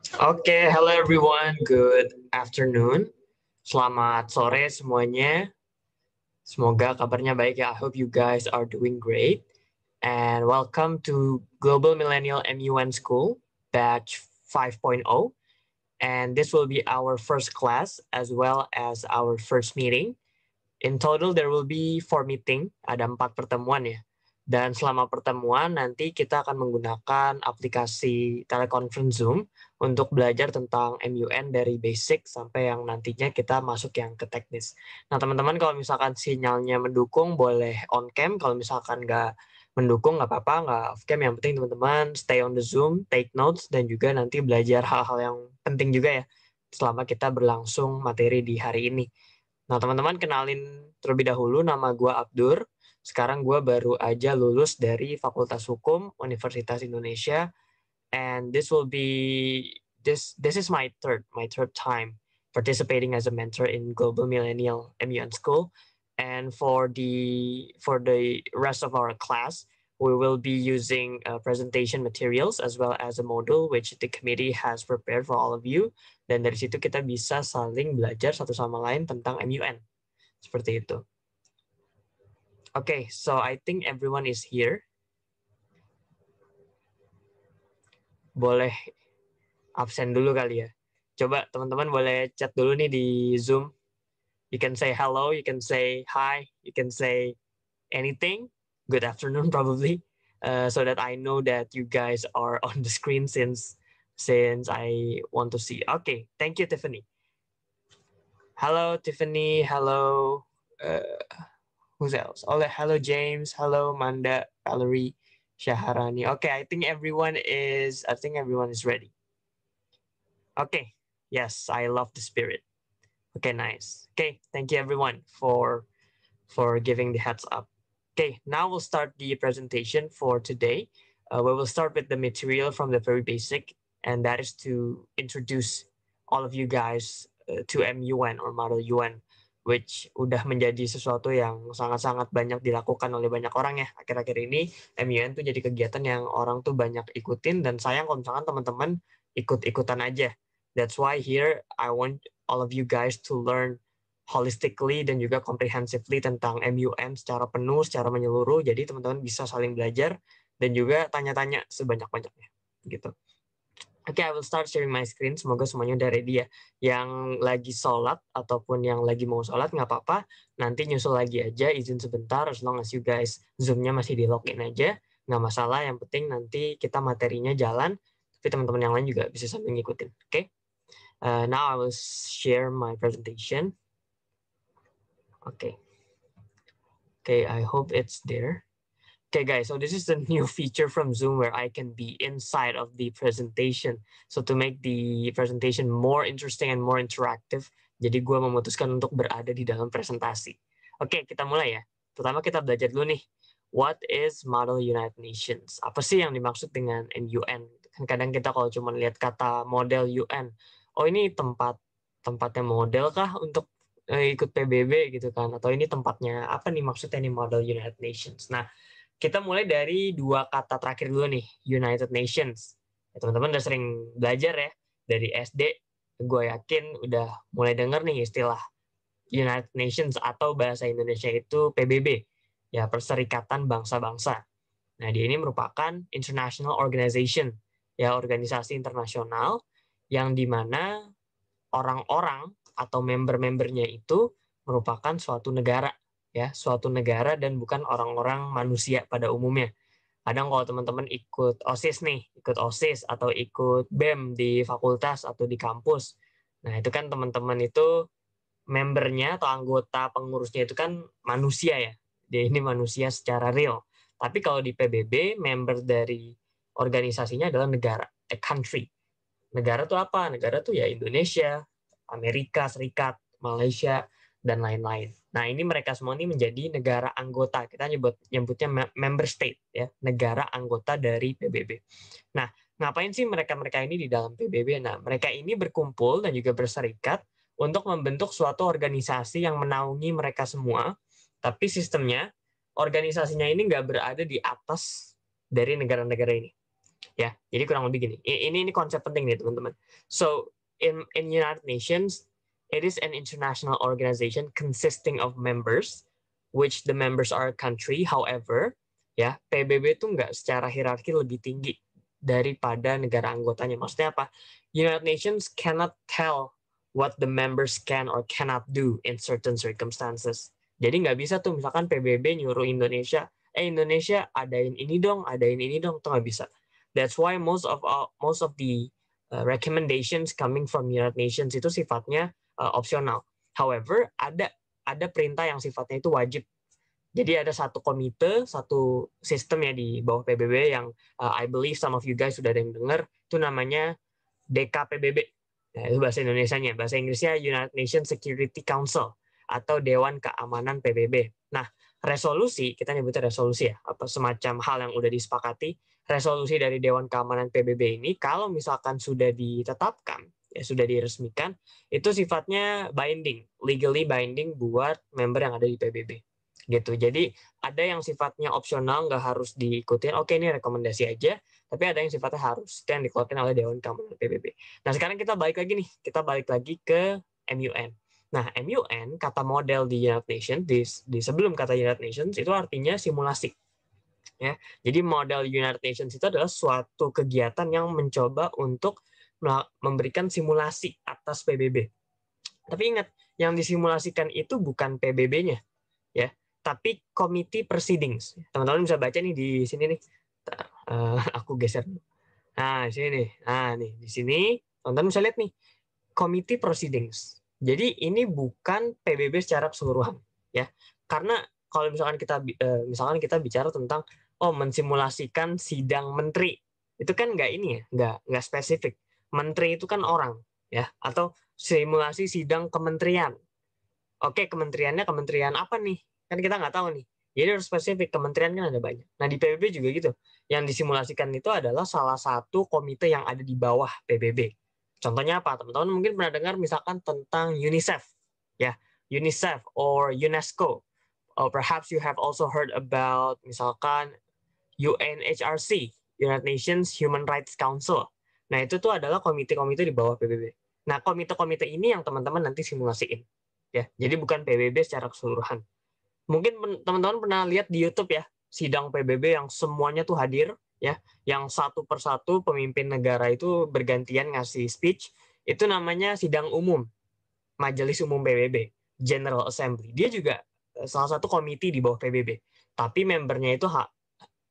Oke, hello everyone. Good afternoon. Selamat sore semuanya. Semoga kabarnya baik ya. I hope you guys are doing great. And welcome to Global Millennial MUN School, batch 5.0. And this will be our first class as well as our first meeting. In total, there will be 4 meeting, ada 4 pertemuan ya. Dan selama pertemuan nanti kita akan menggunakan aplikasi teleconference Zoom untuk belajar tentang MUN dari basic sampai yang nantinya kita masuk yang ke teknis. Nah teman-teman kalau misalkan sinyalnya mendukung boleh on cam, kalau misalkan nggak mendukung nggak apa-apa, nggak off cam. Yang penting teman-teman stay on the Zoom, take notes, dan juga nanti belajar hal-hal yang penting juga ya selama kita berlangsung materi di hari ini. Nah, teman-teman kenalin terlebih dahulu, nama gue Abdur. Sekarang gue baru aja lulus dari Fakultas Hukum Universitas Indonesia, and this is my third time participating as a mentor in Global Millennial MUN School. And for the rest of our class, we will be using presentation materials as well as a module which the committee has prepared for all of you. Dan dari situ kita bisa saling belajar satu sama lain tentang MUN. Seperti itu. Okay, so I think everyone is here. Boleh absen dulu kali ya. Coba teman-teman boleh chat dulu nih di Zoom. You can say hello, you can say hi, you can say anything. Good afternoon probably. So that I know that you guys are on the screen since I want to see. Okay, thank you, Tiffany. Hello, Tiffany. Hello. Who's else? Oh, hello, James. Hello, Manda, Valerie, Shaharani. Okay, I think everyone is ready. Okay. Yes, I love the spirit. Okay, nice. Okay, thank you everyone for giving the heads up. Okay, now we'll start the presentation for today. We will start with the material from the very basic, and that is to introduce all of you guys to MUN or Model UN, which udah menjadi sesuatu yang sangat-sangat banyak dilakukan oleh banyak orang ya. Akhir-akhir ini MUN tuh jadi kegiatan yang orang tuh banyak ikutin, dan sayang kalau misalkan teman-teman ikut-ikutan aja. That's why here I want all of you guys to learn holistically dan juga comprehensively tentang MUN secara penuh, secara menyeluruh. Jadi teman-teman bisa saling belajar dan juga tanya-tanya sebanyak-banyaknya. Gitu. Oke, I will start sharing my screen. Semoga semuanya udah ready ya. Yang lagi sholat ataupun yang lagi mau sholat nggak apa-apa. Nanti nyusul lagi aja, izin sebentar. As long as you guys Zoom-nya masih di login aja, nggak masalah. Yang penting nanti kita materinya jalan. Tapi teman-teman yang lain juga bisa sambil ngikutin. Oke? Now I will share my presentation. Okay. Okay, I hope it's there. Okay, guys, so this is the new feature from Zoom where I can be inside of the presentation. So to make the presentation more interesting and more interactive, jadi gue memutuskan untuk berada di dalam presentasi. Oke, kita mulai ya. Pertama kita belajar dulu nih. What is Model United Nations? Apa sih yang dimaksud dengan MUN? Kan kadang kita kalau cuma lihat kata model UN, oh ini tempatnya model kah untuk ikut PBB gitu kan? Atau ini tempatnya apa nih maksudnya nih Model United Nations? Nah, kita mulai dari dua kata terakhir dulu nih, United Nations. Ya, teman-teman udah sering belajar ya dari SD, gue yakin udah mulai denger nih istilah United Nations atau bahasa Indonesia itu PBB, ya Perserikatan Bangsa-Bangsa. Nah, dia ini merupakan international organization, ya organisasi internasional yang dimana orang-orang atau member-membernya itu merupakan suatu negara, ya suatu negara dan bukan orang-orang manusia pada umumnya. Kadang kalau teman-teman ikut OSIS nih, ikut OSIS atau ikut BEM di fakultas atau di kampus, nah itu kan teman-teman itu membernya atau anggota pengurusnya itu kan manusia ya, dia ini manusia secara real. Tapi kalau di PBB, member dari organisasinya adalah negara, a country. Negara tuh apa? Negara tuh ya Indonesia, Amerika Serikat, Malaysia, dan lain-lain. Nah, ini mereka semua ini menjadi negara anggota. Kita nyebutnya member state, ya, negara anggota dari PBB. Nah, ngapain sih mereka-mereka ini di dalam PBB? Nah, mereka ini berkumpul dan juga berserikat untuk membentuk suatu organisasi yang menaungi mereka semua, tapi sistemnya, organisasinya ini nggak berada di atas dari negara-negara ini. Ya, jadi kurang lebih gini. Ini konsep penting nih teman-teman. So in United Nations, it is an international organization consisting of members, which the members are a country. However, ya PBB itu nggak secara hierarki lebih tinggi daripada negara anggotanya. Maksudnya apa? United Nations cannot tell what the members can or cannot do in certain circumstances. Jadi nggak bisa tuh misalkan PBB nyuruh Indonesia, Indonesia adain ini dong, tuh nggak bisa. That's why most of the recommendations coming from United Nations itu sifatnya opsional. However, ada perintah yang sifatnya itu wajib. Jadi ada satu komite, satu sistem ya di bawah PBB yang I believe some of you guys sudah ada yang dengar, itu namanya DKPBB. Nah, itu bahasa Indonesianya. Bahasa Inggrisnya United Nations Security Council atau Dewan Keamanan PBB. Nah, resolusi, kita nyebutnya resolusi ya, apa semacam hal yang udah disepakati, resolusi dari Dewan Keamanan PBB ini kalau misalkan sudah ditetapkan, ya sudah diresmikan, itu sifatnya binding, legally binding buat member yang ada di PBB. Gitu. Jadi ada yang sifatnya opsional, nggak harus diikutin. Oke, ini rekomendasi aja. Tapi ada yang sifatnya harus, itu yang dikeluarkan oleh Dewan Keamanan PBB. Nah, sekarang kita balik lagi nih. Kita balik lagi ke MUN. Nah, MUN, kata model di United Nations, di sebelum kata United Nations, itu artinya simulasi. Ya, jadi model United Nations itu adalah suatu kegiatan yang mencoba untuk memberikan simulasi atas PBB. Tapi ingat, yang disimulasikan itu bukan PBB-nya, ya, tapi Committee Proceedings. Teman-teman bisa baca nih di sini nih. Aku geser. Nah, di sini nih. Nah, nih di sini teman-teman bisa lihat nih Committee Proceedings. Jadi ini bukan PBB secara keseluruhan, ya. Karena kalau misalkan kita bicara tentang mensimulasikan sidang menteri, itu kan nggak ini ya, nggak spesifik. Menteri itu kan orang, ya, atau simulasi sidang kementerian. Oke, kementeriannya kementerian apa nih? Kan kita nggak tahu nih. Jadi harus spesifik, kementerian kan ada banyak. Nah, di PBB juga gitu. Yang disimulasikan itu adalah salah satu komite yang ada di bawah PBB. Contohnya apa? Teman-teman mungkin pernah dengar misalkan tentang UNICEF. Ya, UNICEF or UNESCO. Or perhaps you have also heard about misalkan UNHRC, United Nations Human Rights Council. Nah, itu tuh adalah komite-komite di bawah PBB. Nah, komite-komite ini yang teman-teman nanti simulasiin. Ya, jadi bukan PBB secara keseluruhan. Mungkin teman-teman pernah lihat di YouTube ya, sidang PBB yang semuanya tuh hadir, ya, yang satu persatu pemimpin negara itu bergantian ngasih speech, itu namanya sidang umum, Majelis Umum PBB, General Assembly. Dia juga salah satu komite di bawah PBB, tapi membernya itu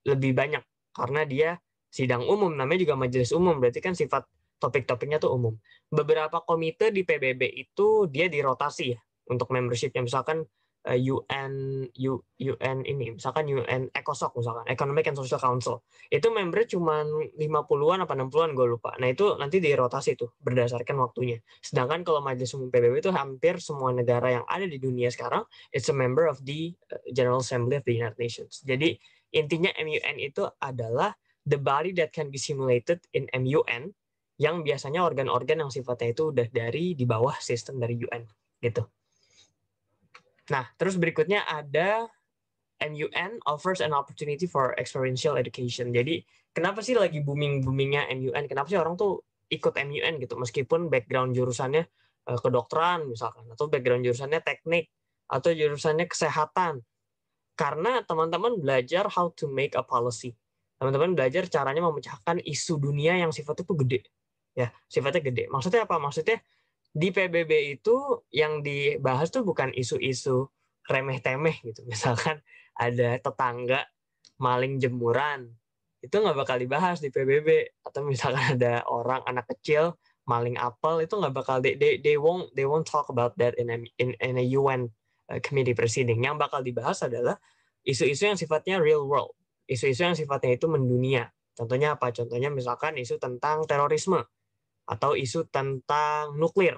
lebih banyak karena dia sidang umum, namanya juga majelis umum, berarti kan sifat topik-topiknya tuh umum. Beberapa komite di PBB itu dia dirotasi ya untuk membershipnya, misalkan UN ini, misalkan UN ECOSOC, misalkan Economic and Social Council, itu membernya cuma 50-an apa 60-an, gue lupa. Nah, itu nanti dirotasi tuh berdasarkan waktunya. Sedangkan kalau majelis umum PBB itu hampir semua negara yang ada di dunia sekarang it's a member of the General Assembly of the United Nations. Jadi intinya MUN itu adalah the body that can be simulated in MUN, yang biasanya organ-organ yang sifatnya itu udah dari di bawah sistem dari UN gitu. Nah, terus berikutnya ada MUN offers an opportunity for experiential education. Jadi, kenapa sih lagi booming-boomingnya MUN? Kenapa sih orang tuh ikut MUN gitu? Meskipun background jurusannya kedokteran misalkan, atau background jurusannya teknik, atau jurusannya kesehatan. Karena teman-teman belajar how to make a policy. Teman-teman belajar caranya memecahkan isu dunia yang sifatnya tuh gede. Ya, sifatnya gede. Maksudnya apa? Maksudnya di PBB itu yang dibahas tuh bukan isu-isu remeh-temeh gitu. Misalkan ada tetangga maling jemuran, itu nggak bakal dibahas di PBB. Atau misalkan ada orang anak kecil maling apel, itu nggak bakal they won't talk about that in a UN committee proceeding. Yang bakal dibahas adalah isu-isu yang sifatnya real world, isu-isu yang sifatnya itu mendunia. Contohnya apa? Contohnya misalkan isu tentang terorisme, atau isu tentang nuklir,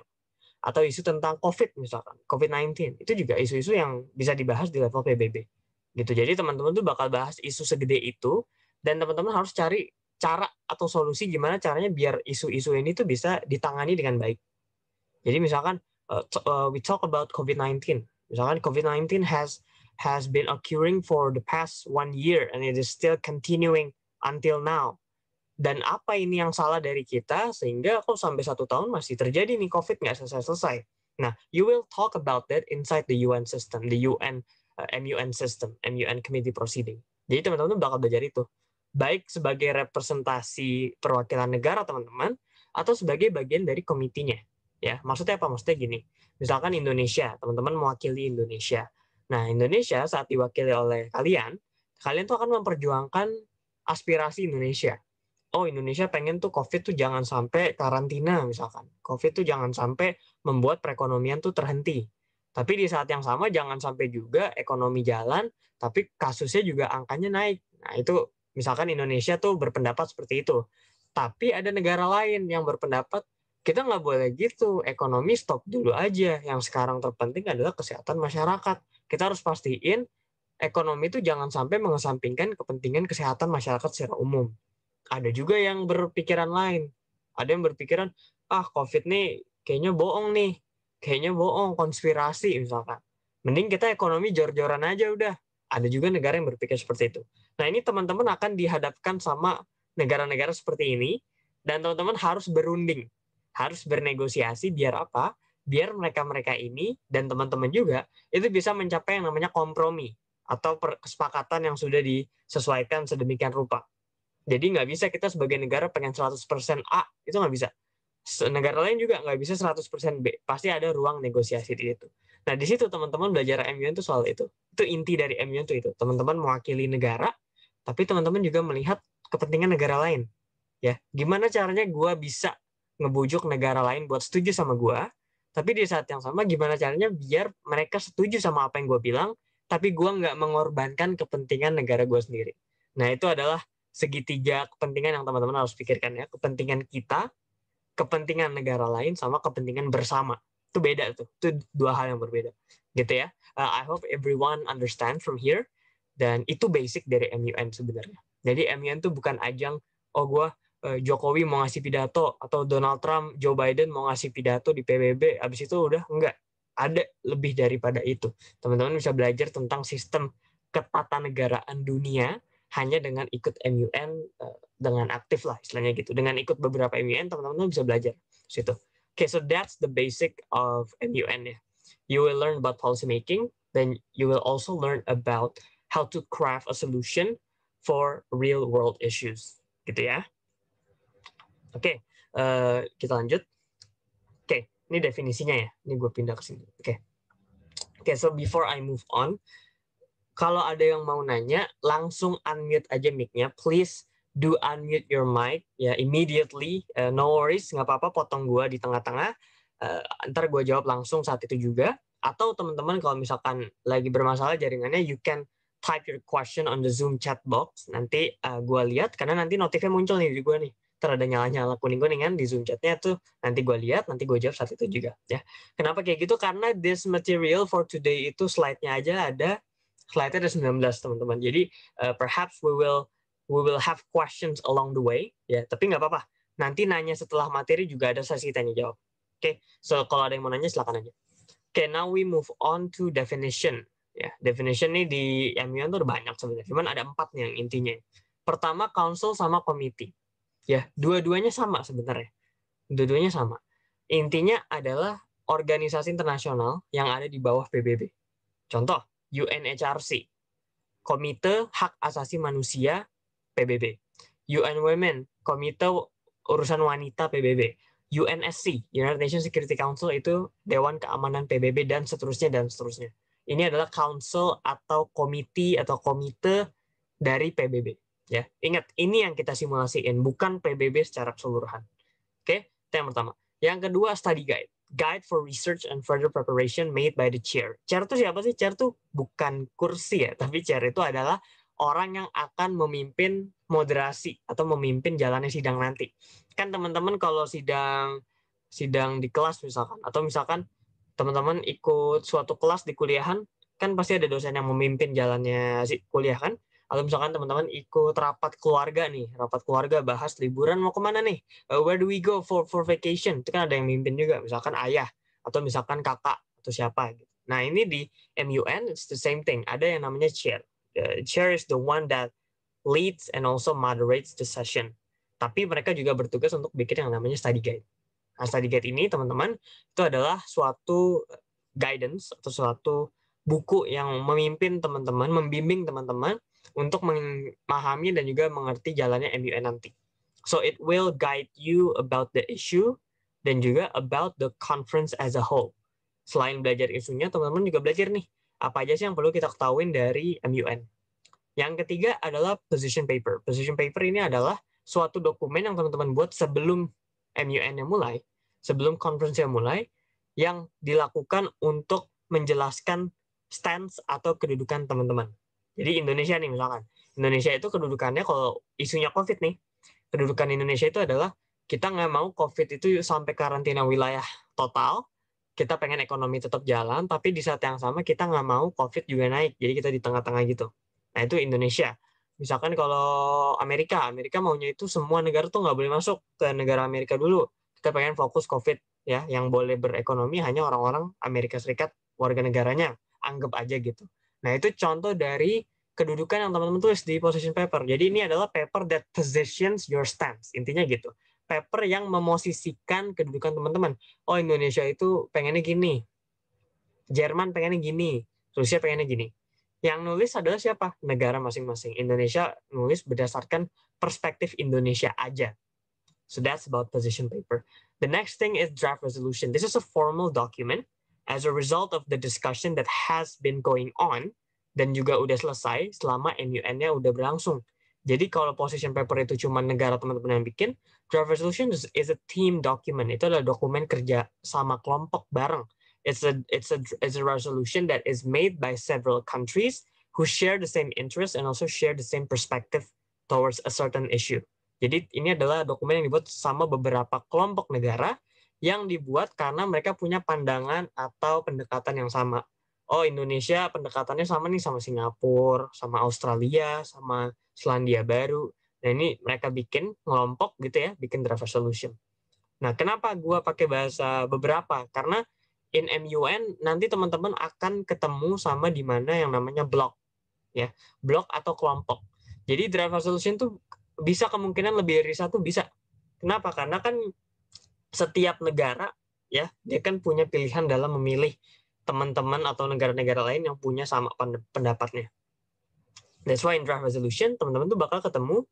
atau isu tentang COVID misalkan, COVID-19. Itu juga isu-isu yang bisa dibahas di level PBB. Gitu. Jadi teman-teman tuh bakal bahas isu segede itu, dan teman-teman harus cari cara atau solusi gimana caranya biar isu-isu ini tuh bisa ditangani dengan baik. Jadi misalkan we talk about COVID-19. Misalkan COVID-19 has been occurring for the past 1 year and it is still continuing until now. Dan apa ini yang salah dari kita sehingga kok sampai 1 tahun masih terjadi nih COVID nggak selesai-selesai. Nah, you will talk about that inside the UN system, the UN MUN system, MUN committee proceeding. Jadi teman-teman bakal belajar itu. Baik sebagai representasi perwakilan negara teman-teman, atau sebagai bagian dari komitinya. Ya, maksudnya apa? Maksudnya gini. Misalkan Indonesia, teman-teman mewakili Indonesia. Nah, Indonesia saat diwakili oleh kalian, kalian tuh akan memperjuangkan aspirasi Indonesia. Oh, Indonesia pengen tuh COVID tuh jangan sampai karantina misalkan. COVID tuh jangan sampai membuat perekonomian tuh terhenti. Tapi di saat yang sama jangan sampai juga ekonomi jalan, tapi kasusnya juga angkanya naik. Nah, itu misalkan Indonesia tuh berpendapat seperti itu. Tapi ada negara lain yang berpendapat kita nggak boleh gitu, ekonomi stop dulu aja. Yang sekarang terpenting adalah kesehatan masyarakat. Kita harus pastiin ekonomi itu jangan sampai mengesampingkan kepentingan kesehatan masyarakat secara umum. Ada juga yang berpikiran lain. Ada yang berpikiran, COVID nih kayaknya bohong nih. Kayaknya bohong, konspirasi misalkan. Mending kita ekonomi jor-joran aja udah. Ada juga negara yang berpikir seperti itu. Nah, ini teman-teman akan dihadapkan sama negara-negara seperti ini, dan teman-teman harus berunding. Harus bernegosiasi biar apa? Biar mereka-mereka ini, dan teman-teman juga, itu bisa mencapai yang namanya kompromi, atau kesepakatan yang sudah disesuaikan sedemikian rupa. Jadi nggak bisa kita sebagai negara pengen 100% A, itu nggak bisa. Negara lain juga nggak bisa 100% B. Pasti ada ruang negosiasi di situ. Nah, di situ teman-teman belajar MUN itu soal itu. Itu inti dari MUN itu. Teman-teman mewakili negara, tapi teman-teman juga melihat kepentingan negara lain. Ya, gimana caranya gue bisa ngebujuk negara lain buat setuju sama gue, tapi di saat yang sama gimana caranya biar mereka setuju sama apa yang gue bilang, tapi gue nggak mengorbankan kepentingan negara gue sendiri. Nah, itu adalah segitiga kepentingan yang teman-teman harus pikirkan ya. Kepentingan kita, kepentingan negara lain, sama kepentingan bersama. Itu beda tuh. Itu dua hal yang berbeda. Gitu ya. I hope everyone understand from here. Dan itu basic dari MUN sebenarnya. Jadi MUN itu bukan ajang, gue Jokowi mau ngasih pidato, atau Donald Trump, Joe Biden mau ngasih pidato di PBB, abis itu udah enggak. Ada lebih daripada itu. Teman-teman bisa belajar tentang sistem ketatanegaraan dunia hanya dengan ikut MUN, dengan aktif lah istilahnya gitu. Dengan ikut beberapa MUN, teman-teman bisa belajar situ. Okay, so that's the basic of MUN ya. You will learn about policy making, then you will also learn about how to craft a solution for real world issues. Gitu ya. Oke, kita lanjut. Oke, ini definisinya ya. Ini gue pindah ke sini. Oke, so before I move on, kalau ada yang mau nanya, langsung unmute aja mic-nya. Please do unmute your mic ya immediately. No worries, nggak apa-apa potong gue di tengah-tengah. Ntar gue jawab langsung saat itu juga. Atau teman-teman kalau misalkan lagi bermasalah jaringannya, you can type your question on the Zoom chat box. Nanti gue lihat, karena nanti notifnya muncul nih di gue nih. Ntar ada nyala-nyala kuning-kuningan di Zoom chatnya tuh. Nanti gue lihat, nanti gue jawab saat itu juga. Ya. Kenapa kayak gitu? Karena this material for today itu slide-nya aja ada. Slide-nya ada 19 teman-teman. Jadi perhaps we will have questions along the way ya, tapi nggak apa-apa. Nanti nanya setelah materi juga ada sesi tanya jawab. Oke, so kalau ada yang mau nanya silakan aja. Oke, now we move on to definition. Ya, definition ini di MUN tuh banyak sebenarnya. Cuman ada 4 nih yang intinya. Pertama, council sama committee. Ya, dua-duanya sama sebenarnya. Dua-duanya sama. Intinya adalah organisasi internasional yang ada di bawah PBB. Contoh, UNHRC, Komite Hak Asasi Manusia PBB. UN Women, Komite Urusan Wanita PBB. UNSC, United Nations Security Council, itu Dewan Keamanan PBB, dan seterusnya dan seterusnya. Ini adalah council atau komite dari PBB. Ya, ingat ini yang kita simulasiin, bukan PBB secara keseluruhan. Oke, itu yang pertama. Yang kedua, study guide. Guide for research and further preparation made by the chair. Chair itu siapa sih? Chair itu bukan kursi ya, tapi chair itu adalah orang yang akan memimpin moderasi atau memimpin jalannya sidang nanti. Kan teman-teman kalau sidang di kelas misalkan, atau misalkan teman-teman ikut suatu kelas di kuliahan, kan pasti ada dosen yang memimpin jalannya kuliah kan? Atau misalkan teman-teman ikut rapat keluarga nih, rapat keluarga bahas liburan mau kemana nih? Where do we go for vacation? Itu kan ada yang mimpin juga, misalkan ayah atau misalkan kakak atau siapa gitu. Nah, ini di MUN it's the same thing. Ada yang namanya chair. The chair is the one that leads and also moderates the session. Tapi mereka juga bertugas untuk bikin yang namanya study guide. Nah, study guide ini, teman-teman, itu adalah suatu guidance atau suatu buku yang memimpin teman-teman, membimbing teman-teman untuk memahami dan juga mengerti jalannya MUN nanti. So it will guide you about the issue dan juga about the conference as a whole. Selain belajar isunya, teman-teman juga belajar nih, apa aja sih yang perlu kita ketahuin dari MUN. Yang ketiga adalah position paper. Position paper ini adalah suatu dokumen yang teman-teman buat sebelum MUN-nya mulai, sebelum conference-nya mulai, yang dilakukan untuk menjelaskan stance atau kedudukan teman-teman. Jadi Indonesia nih misalkan. Indonesia itu kedudukannya kalau isunya COVID nih, kedudukan Indonesia itu adalah kita nggak mau COVID itu sampai karantina wilayah total, kita pengen ekonomi tetap jalan, tapi di saat yang sama kita nggak mau COVID juga naik, jadi kita di tengah-tengah gitu. Nah itu Indonesia. Misalkan kalau Amerika maunya itu semua negara tuh nggak boleh masuk ke negara Amerika dulu. Kita pengen fokus COVID ya, yang boleh berekonomi hanya orang-orang Amerika Serikat warga negaranya, anggap aja gitu. Nah itu contoh dari kedudukan yang teman-teman tulis di position paper. Jadi ini adalah paper that positions your stance, intinya gitu. Paper yang memosisikan kedudukan teman-teman. Oh Indonesia itu pengennya gini, Jerman pengennya gini, Rusia pengennya gini. Yang nulis adalah siapa? Negara masing-masing. Indonesia nulis berdasarkan perspektif Indonesia aja. So that's about position paper. The next thing is draft resolution. This is a formal document as a result of the discussion that has been going on dan juga udah selesai selama MUN-nya udah berlangsung. Jadi kalau position paper itu cuma negara teman-teman yang bikin, draft resolution is a team document. Itu adalah dokumen kerja sama kelompok bareng. It's a resolution that is made by several countries who share the same interest and also share the same perspective towards a certain issue. Jadi ini adalah dokumen yang dibuat sama beberapa kelompok negara yang dibuat karena mereka punya pandangan atau pendekatan yang sama. Oh Indonesia pendekatannya sama nih sama Singapura, sama Australia, sama Selandia Baru. Nah ini mereka bikin kelompok gitu ya, bikin draft resolution. Nah kenapa gue pakai bahasa beberapa? Karena in MUN nanti teman-teman akan ketemu sama di mana yang namanya blok, ya blok atau kelompok. Jadi draft resolution tuh bisa kemungkinan lebih dari satu bisa. Kenapa? Karena kan setiap negara ya dia kan punya pilihan dalam memilih teman-teman atau negara-negara lain yang punya sama pendapatnya. That's why in draft resolution teman-teman tuh bakal ketemu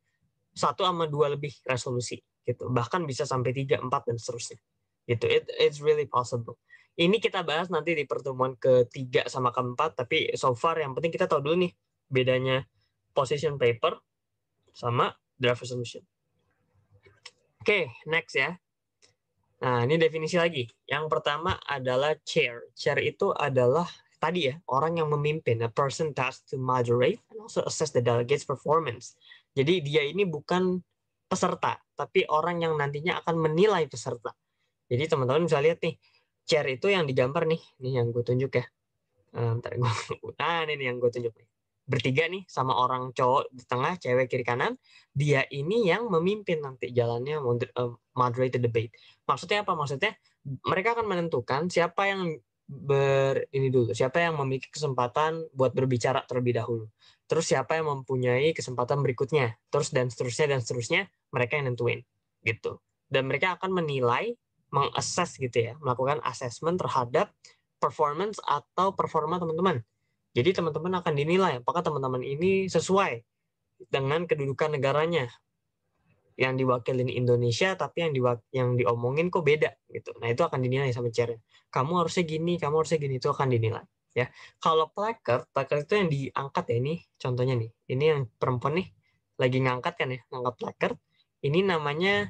1 sama 2 lebih resolusi gitu. Bahkan bisa sampai 3, 4 dan seterusnya. Gitu. It's really possible. Ini kita bahas nanti di pertemuan ketiga sama keempat, tapi so far yang penting kita tahu dulu nih bedanya position paper sama draft resolution. Oke, next ya. Nah, ini definisi lagi. Yang pertama adalah chair. Chair itu adalah tadi ya, orang yang memimpin, a person tasked to moderate and also assess the delegates' performance. Jadi dia ini bukan peserta, tapi orang yang nantinya akan menilai peserta. Jadi teman-teman bisa lihat nih, chair itu yang digambar nih yang gue tunjuk ya. Nah, ini yang gue tunjuk nih. Bertiga nih sama orang cowok di tengah, cewek kiri kanan. Dia ini yang memimpin nanti jalannya moderated debate. Maksudnya apa? Maksudnya mereka akan menentukan siapa yang siapa yang memiliki kesempatan buat berbicara terlebih dahulu. Terus siapa yang mempunyai kesempatan berikutnya. Terus dan seterusnya mereka yang nentuin gitu. Dan mereka akan menilai, mengassess gitu ya, melakukan assessment terhadap performance atau performa teman-teman. Jadi teman-teman akan dinilai apakah teman-teman ini sesuai dengan kedudukan negaranya. Yang diwakilin Indonesia tapi yang diomongin kok beda gitu. Nah, itu akan dinilai sama chairnya. Kamu harusnya gini, itu akan dinilai ya. Kalau placard itu yang diangkat ya, ini contohnya nih. Ini yang perempuan nih lagi ngangkat kan ya, ngangkat placard. Ini namanya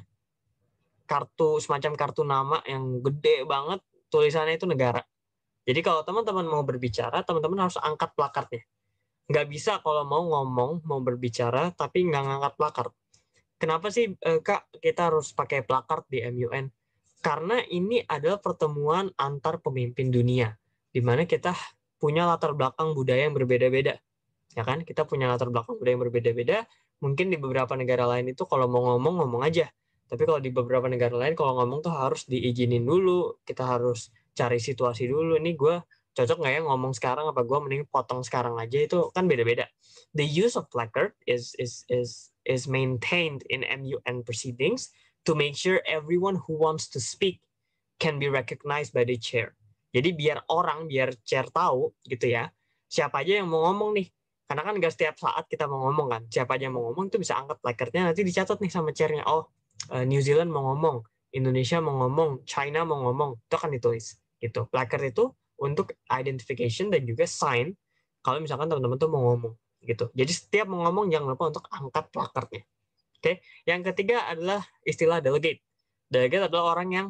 semacam kartu nama yang gede banget, tulisannya itu negara. Jadi kalau teman-teman mau berbicara, teman-teman harus angkat plakatnya. Nggak bisa kalau mau ngomong, mau berbicara, tapi nggak ngangkat plakar. Kenapa sih, Kak, kita harus pakai plakar di MUN? Karena ini adalah pertemuan antar pemimpin dunia, di mana kita punya latar belakang budaya yang berbeda-beda. Ya kan? Kita punya latar belakang budaya yang berbeda-beda. Mungkin di beberapa negara lain itu kalau mau ngomong, ngomong aja. Tapi kalau di beberapa negara lain, kalau ngomong tuh harus diizinin dulu. Kita harus cari situasi dulu. Ini gue cocok nggak ya ngomong sekarang, apa gue mending potong sekarang aja, itu kan beda-beda. The use of placard is is maintained in MUN proceedings to make sure everyone who wants to speak can be recognized by the chair. Jadi biar chair tahu gitu ya, siapa aja yang mau ngomong nih. Karena kan nggak setiap saat kita mau ngomong kan. Siapa aja yang mau ngomong itu bisa angkat placardnya, nanti dicatat nih sama chairnya. Oh, New Zealand mau ngomong, Indonesia mau ngomong, China mau ngomong, itu akan ditulis. Gitu. Placard itu untuk identification dan juga sign kalau misalkan teman-teman tuh mau ngomong gitu. Jadi setiap mau ngomong jangan lupa untuk angkat placardnya. Oke. Yang ketiga adalah istilah delegate. Delegate adalah orang yang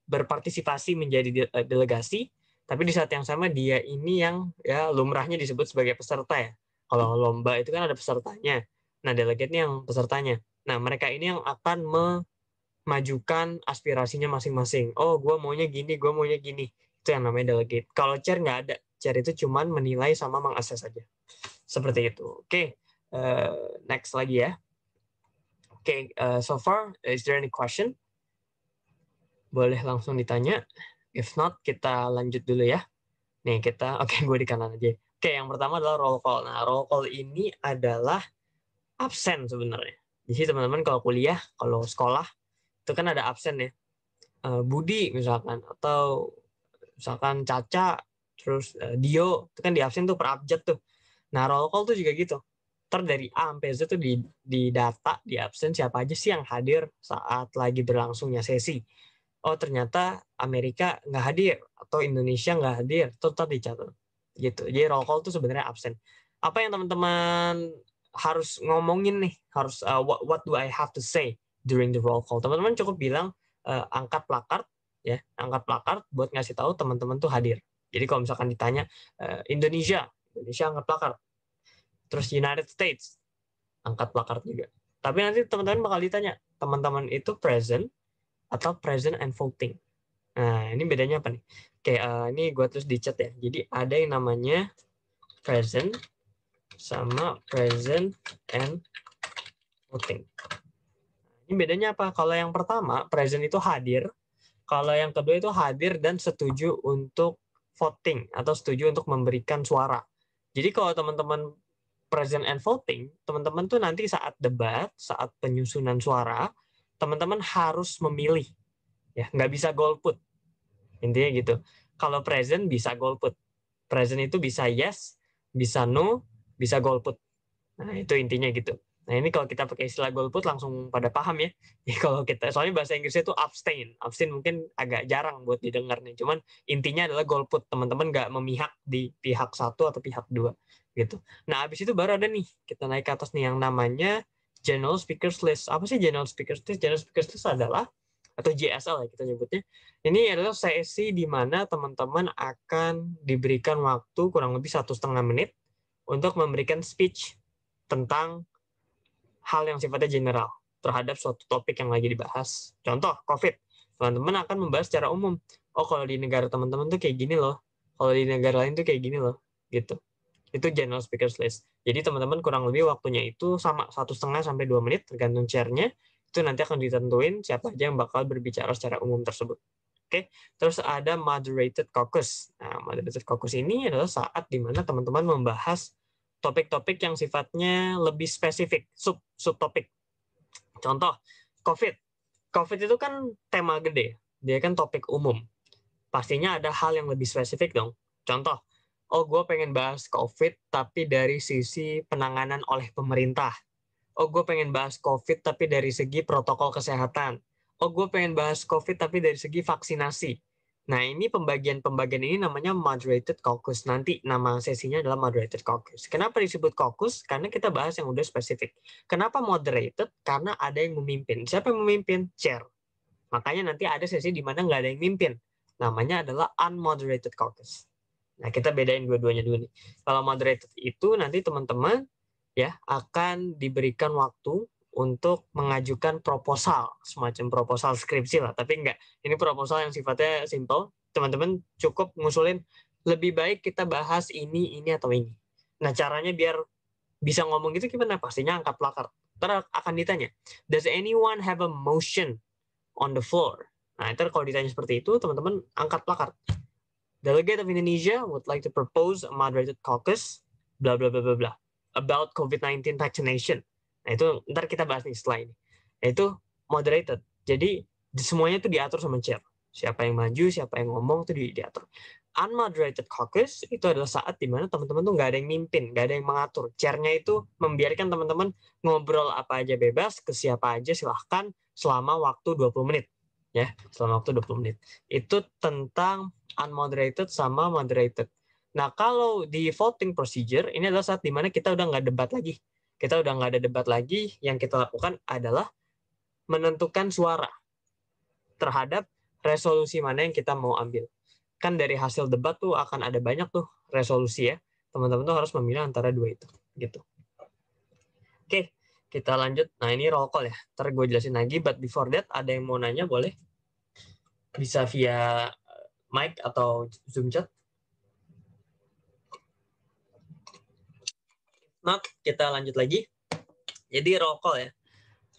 berpartisipasi menjadi delegasi, tapi di saat yang sama dia ini yang ya lumrahnya disebut sebagai peserta ya. Kalau lomba itu kan ada pesertanya. Nah, delegate ini yang pesertanya. Nah, mereka ini yang akan memajukan aspirasinya masing-masing. Oh, gue maunya gini, gue maunya gini. Itu yang namanya delegate. Kalau chair nggak ada. Chair itu cuman menilai sama mengakses saja. Seperti itu. Oke, next lagi ya. Oke, so far, is there any question? Boleh langsung ditanya. If not, kita lanjut dulu ya. Nih, oke, gue di kanan aja. Oke, yang pertama adalah roll call. Nah, roll call ini adalah absen sebenarnya. Jadi teman-teman kalau kuliah, kalau sekolah, itu kan ada absen ya. Budi misalkan, atau misalkan Caca, terus Dio, itu kan di absen tuh per abjad tuh. Nah, roll call tuh juga gitu. Dari A sampai Z tuh di data, di absen siapa aja sih yang hadir saat lagi berlangsungnya sesi. Oh, ternyata Amerika nggak hadir, atau Indonesia nggak hadir, tetap dicatat. Gitu. Jadi roll call tuh sebenarnya absen. Apa yang teman-teman harus ngomongin nih? Harus what do I have to say during the roll call? Teman-teman cukup bilang angkat plakard ya, angkat plakard buat ngasih tahu teman-teman tuh hadir. Jadi kalau misalkan ditanya Indonesia angkat plakard. Terus United States, angkat plakard juga. Tapi nanti teman-teman bakal ditanya, teman-teman itu present atau present and voting. Nah, ini bedanya apa nih? Oke, ini gue terus di chat ya. Jadi ada yang namanya present sama present and voting. Ini bedanya apa? Kalau yang pertama, present itu hadir. Kalau yang kedua itu hadir dan setuju untuk voting atau setuju untuk memberikan suara. Jadi kalau teman-teman present and voting, teman-teman tuh nanti saat debat, saat penyusunan suara, teman-teman harus memilih. Ya, nggak bisa golput. Intinya gitu. Kalau present bisa golput. Present itu bisa yes, bisa no, bisa golput. Nah, itu intinya gitu. Nah, ini kalau kita pakai istilah golput langsung pada paham ya. Kalau kita, soalnya bahasa Inggrisnya itu abstain. Abstain mungkin agak jarang buat didengar nih. Cuman intinya adalah golput. Teman-teman nggak memihak di pihak satu atau pihak dua. Gitu. Nah, habis itu baru ada nih. Kita naik ke atas nih yang namanya General Speakers List. Apa sih General Speakers List? General Speakers List adalah, atau JSL ya kita nyebutnya. Ini adalah sesi di mana teman-teman akan diberikan waktu kurang lebih 1,5 menit untuk memberikan speech tentang hal yang sifatnya general terhadap suatu topik yang lagi dibahas. Contoh, COVID. Teman-teman akan membahas secara umum. Oh, kalau di negara teman-teman tuh kayak gini loh. Kalau di negara lain tuh kayak gini loh. Gitu. Itu general speakers list. Jadi teman-teman kurang lebih waktunya itu sama 1,5 sampai 2 menit tergantung chairnya. Itu nanti akan ditentuin siapa aja yang bakal berbicara secara umum tersebut. Oke, terus ada moderated caucus. Nah, moderated caucus ini adalah saat di mana teman-teman membahas topik-topik yang sifatnya lebih spesifik, subtopik. Contoh, COVID. COVID itu kan tema gede, dia kan topik umum. Pastinya ada hal yang lebih spesifik dong. Contoh, oh gue pengen bahas COVID tapi dari sisi penanganan oleh pemerintah. Oh gue pengen bahas COVID tapi dari segi protokol kesehatan. Oh gue pengen bahas COVID tapi dari segi vaksinasi. Nah, ini pembagian-pembagian ini namanya moderated caucus. Nanti nama sesinya adalah moderated caucus. Kenapa disebut caucus? Karena kita bahas yang udah spesifik. Kenapa moderated? Karena ada yang memimpin. Siapa yang memimpin? Chair. Makanya nanti ada sesi di mana nggak ada yang mimpin. Namanya adalah unmoderated caucus. Nah, kita bedain dua-duanya dulu nih. Kalau moderated itu nanti teman-teman ya akan diberikan waktu untuk mengajukan proposal, semacam proposal skripsi lah, tapi enggak. Ini proposal yang sifatnya simple. Teman-teman cukup ngusulin lebih baik kita bahas ini atau ini. Nah, caranya biar bisa ngomong gitu gimana? Pastinya angkat plakard. Ntar akan ditanya, does anyone have a motion on the floor? Nah, ntar kalau ditanya seperti itu, teman-teman angkat plakard. Delegate of Indonesia would like to propose a moderated caucus, blah, blah, blah, blah, blah, about COVID-19 vaccination. Nah itu ntar kita bahas nih setelah ini. Yaitu moderated. Jadi semuanya itu diatur sama chair. Siapa yang maju, siapa yang ngomong itu diatur. Unmoderated caucus itu adalah saat dimana teman-teman tuh nggak ada yang mimpin, nggak ada yang mengatur. Chairnya itu membiarkan teman-teman ngobrol apa aja bebas, ke siapa aja silahkan selama waktu 20 menit. Ya, selama waktu 20 menit. Itu tentang unmoderated sama moderated. Nah, kalau di voting procedure, ini adalah saat dimana kita udah nggak debat lagi. Kita udah nggak ada debat lagi, yang kita lakukan adalah menentukan suara terhadap resolusi mana yang kita mau ambil. Kan dari hasil debat tuh akan ada banyak tuh resolusi ya. Teman-teman tuh harus memilih antara dua itu. Gitu. Oke, kita lanjut. Nah ini roll call ya. Ntar gue jelasin lagi, but before that ada yang mau nanya boleh? Bisa via mic atau Zoom chat. Nah, kita lanjut lagi. Jadi roll call ya.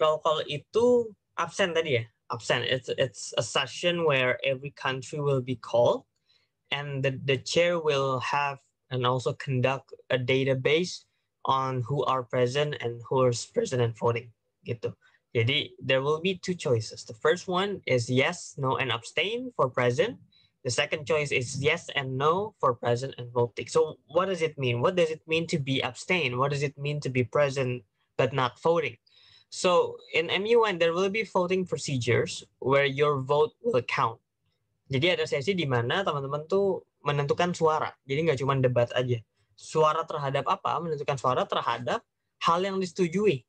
Roll call itu absen tadi ya. Absen. It's a session where every country will be called and the chair will have and also conduct a database on who are present and who is present and voting gitu. Jadi there will be two choices. The first one is yes, no, and abstain for present. The second choice is yes and no for present and voting. So what does it mean? What does it mean to be abstain? What does it mean to be present but not voting? So in MUN, there will be voting procedures where your vote will count. Jadi ada sesi di mana teman-teman tuh menentukan suara. Jadi nggak cuma debat aja. Suara terhadap apa? Menentukan suara terhadap hal yang disetujui.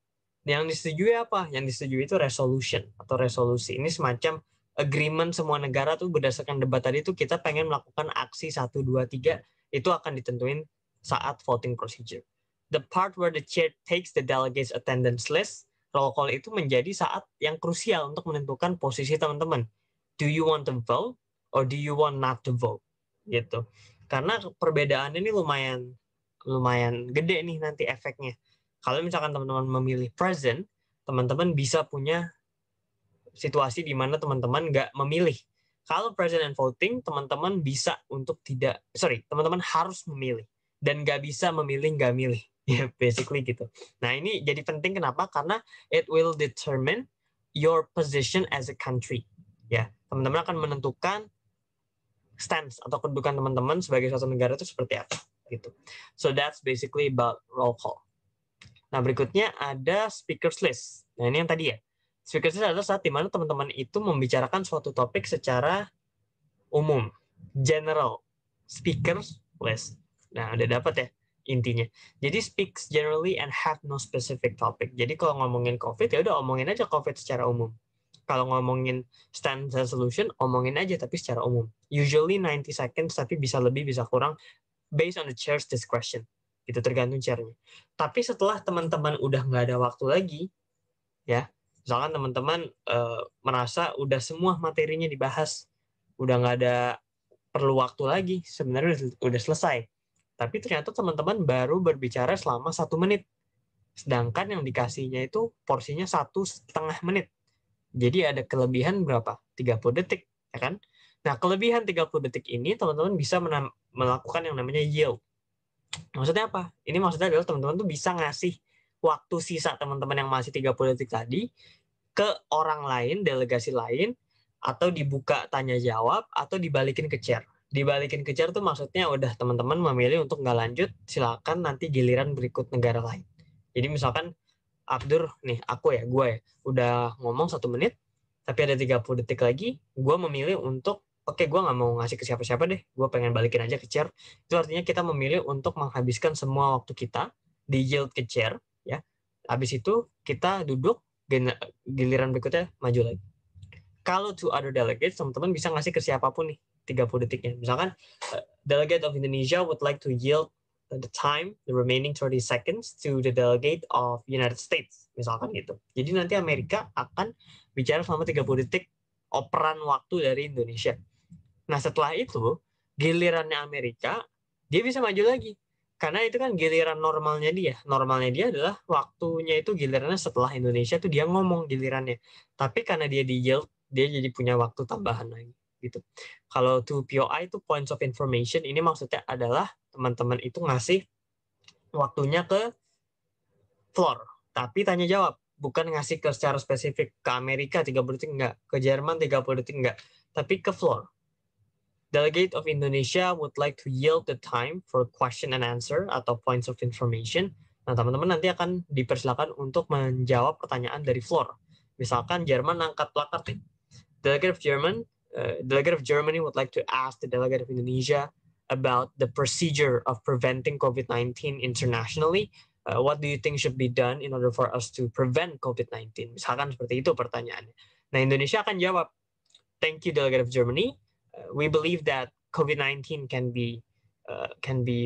Yang disetujui apa? Yang disetujui itu resolution atau resolusi. Ini semacam agreement semua negara tuh berdasarkan debat tadi tuh kita pengen melakukan aksi 1, 2, 3. Itu akan ditentuin saat voting procedure. The part where the chair takes the delegates attendance list, roll call itu menjadi saat yang krusial untuk menentukan posisi teman-teman. Do you want to vote? Or do you want not to vote gitu, karena perbedaan ini lumayan gede nih nanti efeknya. Kalau misalkan teman-teman memilih present, teman-teman bisa punya situasi di mana teman-teman nggak memilih. Kalau present and voting, teman-teman bisa untuk teman-teman harus memilih dan nggak bisa memilih nggak milih. Ya, basically gitu. Nah, ini jadi penting kenapa? Karena it will determine your position as a country. Ya, teman-teman akan menentukan stance atau kedudukan teman-teman sebagai suatu negara itu seperti apa gitu. So that's basically about roll call. Nah, berikutnya ada speakers list. Nah, ini yang tadi ya. Speakers list adalah saat dimana teman-teman itu membicarakan suatu topik secara umum, general speakers list. Nah, udah dapat ya intinya. Jadi speaks generally and have no specific topic. Jadi kalau ngomongin COVID ya udah omongin aja COVID secara umum. Kalau ngomongin stand solution, omongin aja tapi secara umum. Usually 90 seconds, tapi bisa lebih, bisa kurang, based on the chair's discretion. Itu tergantung chairnya. Tapi setelah teman-teman udah nggak ada waktu lagi, ya, misalkan teman-teman merasa udah semua materinya dibahas, udah nggak ada perlu waktu lagi, sebenarnya udah selesai. Tapi ternyata teman-teman baru berbicara selama 1 menit. Sedangkan yang dikasihnya itu porsinya 1,5 menit. Jadi ada kelebihan berapa? 30 detik, ya kan? Nah, kelebihan 30 detik ini teman-teman bisa melakukan yang namanya yield. Maksudnya apa? Ini maksudnya adalah teman-teman tuh bisa ngasih waktu sisa teman-teman yang masih 30 detik tadi ke orang lain, delegasi lain, atau dibuka tanya jawab, atau dibalikin ke chair. Dibalikin ke chair tuh maksudnya udah teman-teman memilih untuk nggak lanjut, silakan nanti giliran berikut negara lain. Jadi misalkan Abdur nih, gue ya, udah ngomong 1 menit, tapi ada 30 detik lagi, gue memilih untuk, oke, gue nggak mau ngasih ke siapa-siapa deh, gue pengen balikin aja ke chair. Itu artinya kita memilih untuk menghabiskan semua waktu kita di yield ke chair, ya. Habis itu kita duduk, giliran berikutnya maju lagi. Kalau to other delegates, teman-teman bisa ngasih ke siapapun nih 30 detiknya. Misalkan delegate of Indonesia would like to yield the time, the remaining 30 seconds to the delegate of United States, misalkan gitu. Jadi nanti Amerika akan bicara selama 30 detik operan waktu dari Indonesia. Nah, setelah itu, gilirannya Amerika, dia bisa maju lagi. Karena itu kan giliran normalnya dia. Normalnya dia adalah waktunya itu gilirannya setelah Indonesia tuh dia ngomong gilirannya. Tapi karena dia di yield, dia jadi punya waktu tambahan lagi. Gitu. Kalau to POI itu points of information, ini maksudnya adalah teman-teman itu ngasih waktunya ke floor Tapi tanya jawab, bukan ngasih ke secara spesifik ke Amerika 30 detik enggak, ke Jerman 30 detik enggak, tapi ke floor. Delegate of Indonesia would like to yield the time for question and answer atau points of information. Nah, teman-teman nanti akan dipersilakan untuk menjawab pertanyaan dari floor. Misalkan Jerman angkat plakat nih. Delegate of Germany would like to ask the delegate of Indonesia about the procedure of preventing COVID-19 internationally. What do you think should be done in order for us to prevent COVID-19? Misalkan seperti itu pertanyaannya. Nah, Indonesia akan jawab, thank you, delegate of Germany. We believe that COVID-19 can be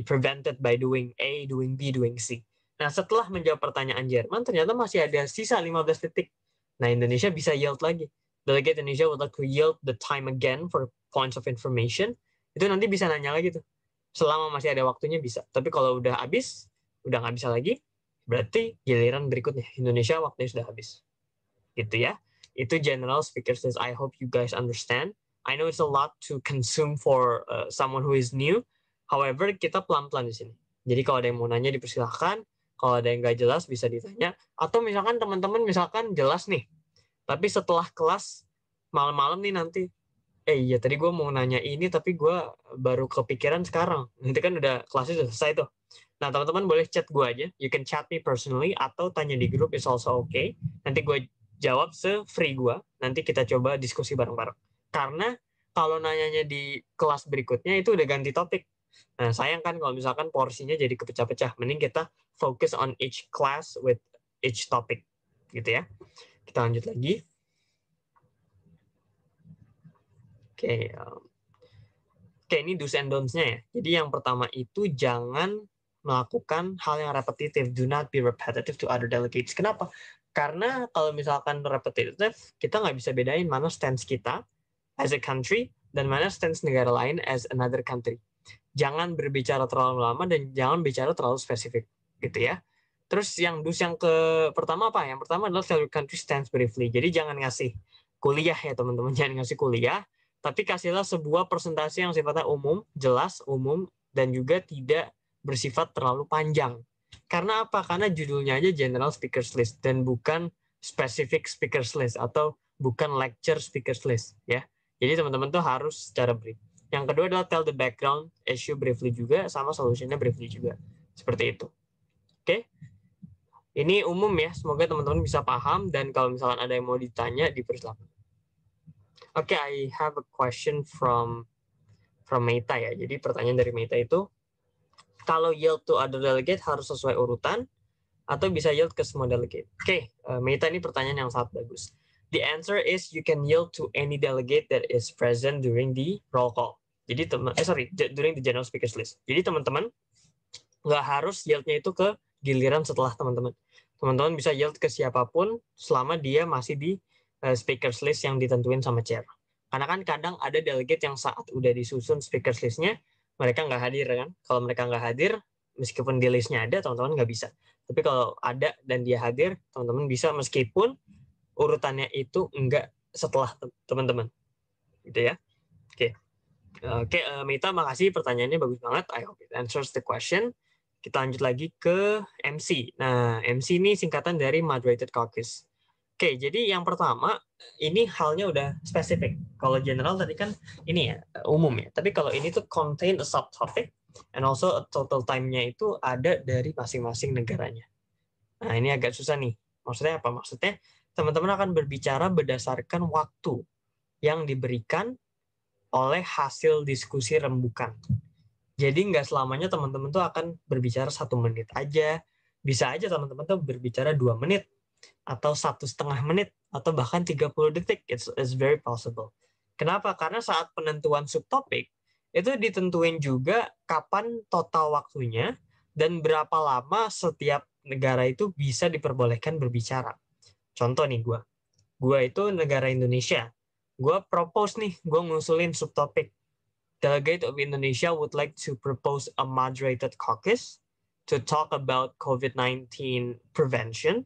prevented by doing A, doing B, doing C. Nah, setelah menjawab pertanyaan Jerman, ternyata masih ada sisa 15 detik. Nah, Indonesia bisa yield lagi. Delegate Indonesia would like to yield the time again for points of information. Itu nanti bisa nanya lagi tuh. Selama masih ada waktunya bisa. Tapi kalau udah habis, udah nggak bisa lagi, berarti giliran berikutnya. Indonesia waktunya sudah habis. Gitu ya. Itu general speakers list. I hope you guys understand. I know it's a lot to consume for someone who is new. However, kita pelan-pelan di sini. Jadi kalau ada yang mau nanya dipersilahkan. Kalau ada yang nggak jelas bisa ditanya. Atau misalkan teman-teman misalkan jelas nih. Tapi setelah kelas malam-malam nih nanti, iya tadi gue mau nanya ini tapi gue baru kepikiran sekarang. Nanti kan udah kelasnya sudah selesai tuh. Nah teman-teman boleh chat gue aja. You can chat me personally atau tanya di grup is also okay. Nanti gue jawab se-free gue. Nanti kita coba diskusi bareng-bareng. Karena kalau nanyanya di kelas berikutnya itu udah ganti topik. Nah, sayang kan kalau misalkan porsinya jadi kepecah-pecah. Mending kita focus on each class with each topic. Gitu ya. Kita lanjut lagi. Oke, ini do's and don'ts-nya ya. Jadi yang pertama itu jangan melakukan hal yang repetitif. Do not be repetitive to other delegates. Kenapa? Karena kalau misalkan repetitif, kita nggak bisa bedain mana stance kita as a country dan mana stance negara lain as another country. Jangan berbicara terlalu lama dan jangan bicara terlalu spesifik, gitu ya. Terus yang do's yang pertama apa? Yang pertama adalah tell your country stance briefly. Jadi jangan ngasih kuliah ya teman-teman, jangan ngasih kuliah, tapi kasihlah sebuah presentasi yang sifatnya umum, jelas, umum, dan juga tidak bersifat terlalu panjang. Karena apa? Karena judulnya aja General Speakers List dan bukan Specific Speakers List atau bukan Lecture Speakers List ya. Jadi teman-teman tuh harus secara brief. Yang kedua adalah tell the background issue briefly juga, sama solutionnya briefly juga. Seperti itu. Oke? Ini umum ya, semoga teman-teman bisa paham, dan kalau misalkan ada yang mau ditanya, dipersilakan. Oke, I have a question from Meta ya. Jadi pertanyaan dari Meta itu, kalau yield to other delegate harus sesuai urutan, atau bisa yield ke semua delegate? Oke, Meta ini pertanyaan yang sangat bagus. The answer is you can yield to any delegate that is present during the roll call. Jadi during the general speakers list. Jadi teman-teman nggak harus yieldnya itu ke giliran setelah teman-teman. Teman-teman bisa yield ke siapapun selama dia masih di speakers list yang ditentuin sama chair. Karena kan kadang ada delegate yang saat udah disusun speakers listnya, mereka nggak hadir kan. Kalau mereka nggak hadir, meskipun di listnya ada, teman-teman nggak bisa. Tapi kalau ada dan dia hadir, teman-teman bisa meskipun urutannya itu enggak setelah teman-teman. Gitu ya. Oke, Mita, makasih pertanyaannya bagus banget. I hope it answers the question. Kita lanjut lagi ke MC. Nah, MC ini singkatan dari Moderated Caucus. Oke, jadi yang pertama, ini halnya udah spesifik. Kalau general tadi kan ini ya, umum ya. Tapi kalau ini tuh contain a subtopic, and also a total time-nya itu ada dari masing-masing negaranya. Nah, ini agak susah nih. Maksudnya apa? Maksudnya teman-teman akan berbicara berdasarkan waktu yang diberikan oleh hasil diskusi rembukan. Jadi nggak selamanya teman-teman tuh akan berbicara 1 menit aja. Bisa aja teman-teman tuh berbicara 2 menit, atau 1,5 menit, atau bahkan 30 detik. It's very possible. Kenapa? Karena saat penentuan subtopik, itu ditentuin juga kapan total waktunya, dan berapa lama setiap negara itu bisa diperbolehkan berbicara. Contoh nih gue itu negara Indonesia. Gue propose nih, gue ngusulin subtopik. Delegate of Indonesia would like to propose a moderated caucus to talk about COVID-19 prevention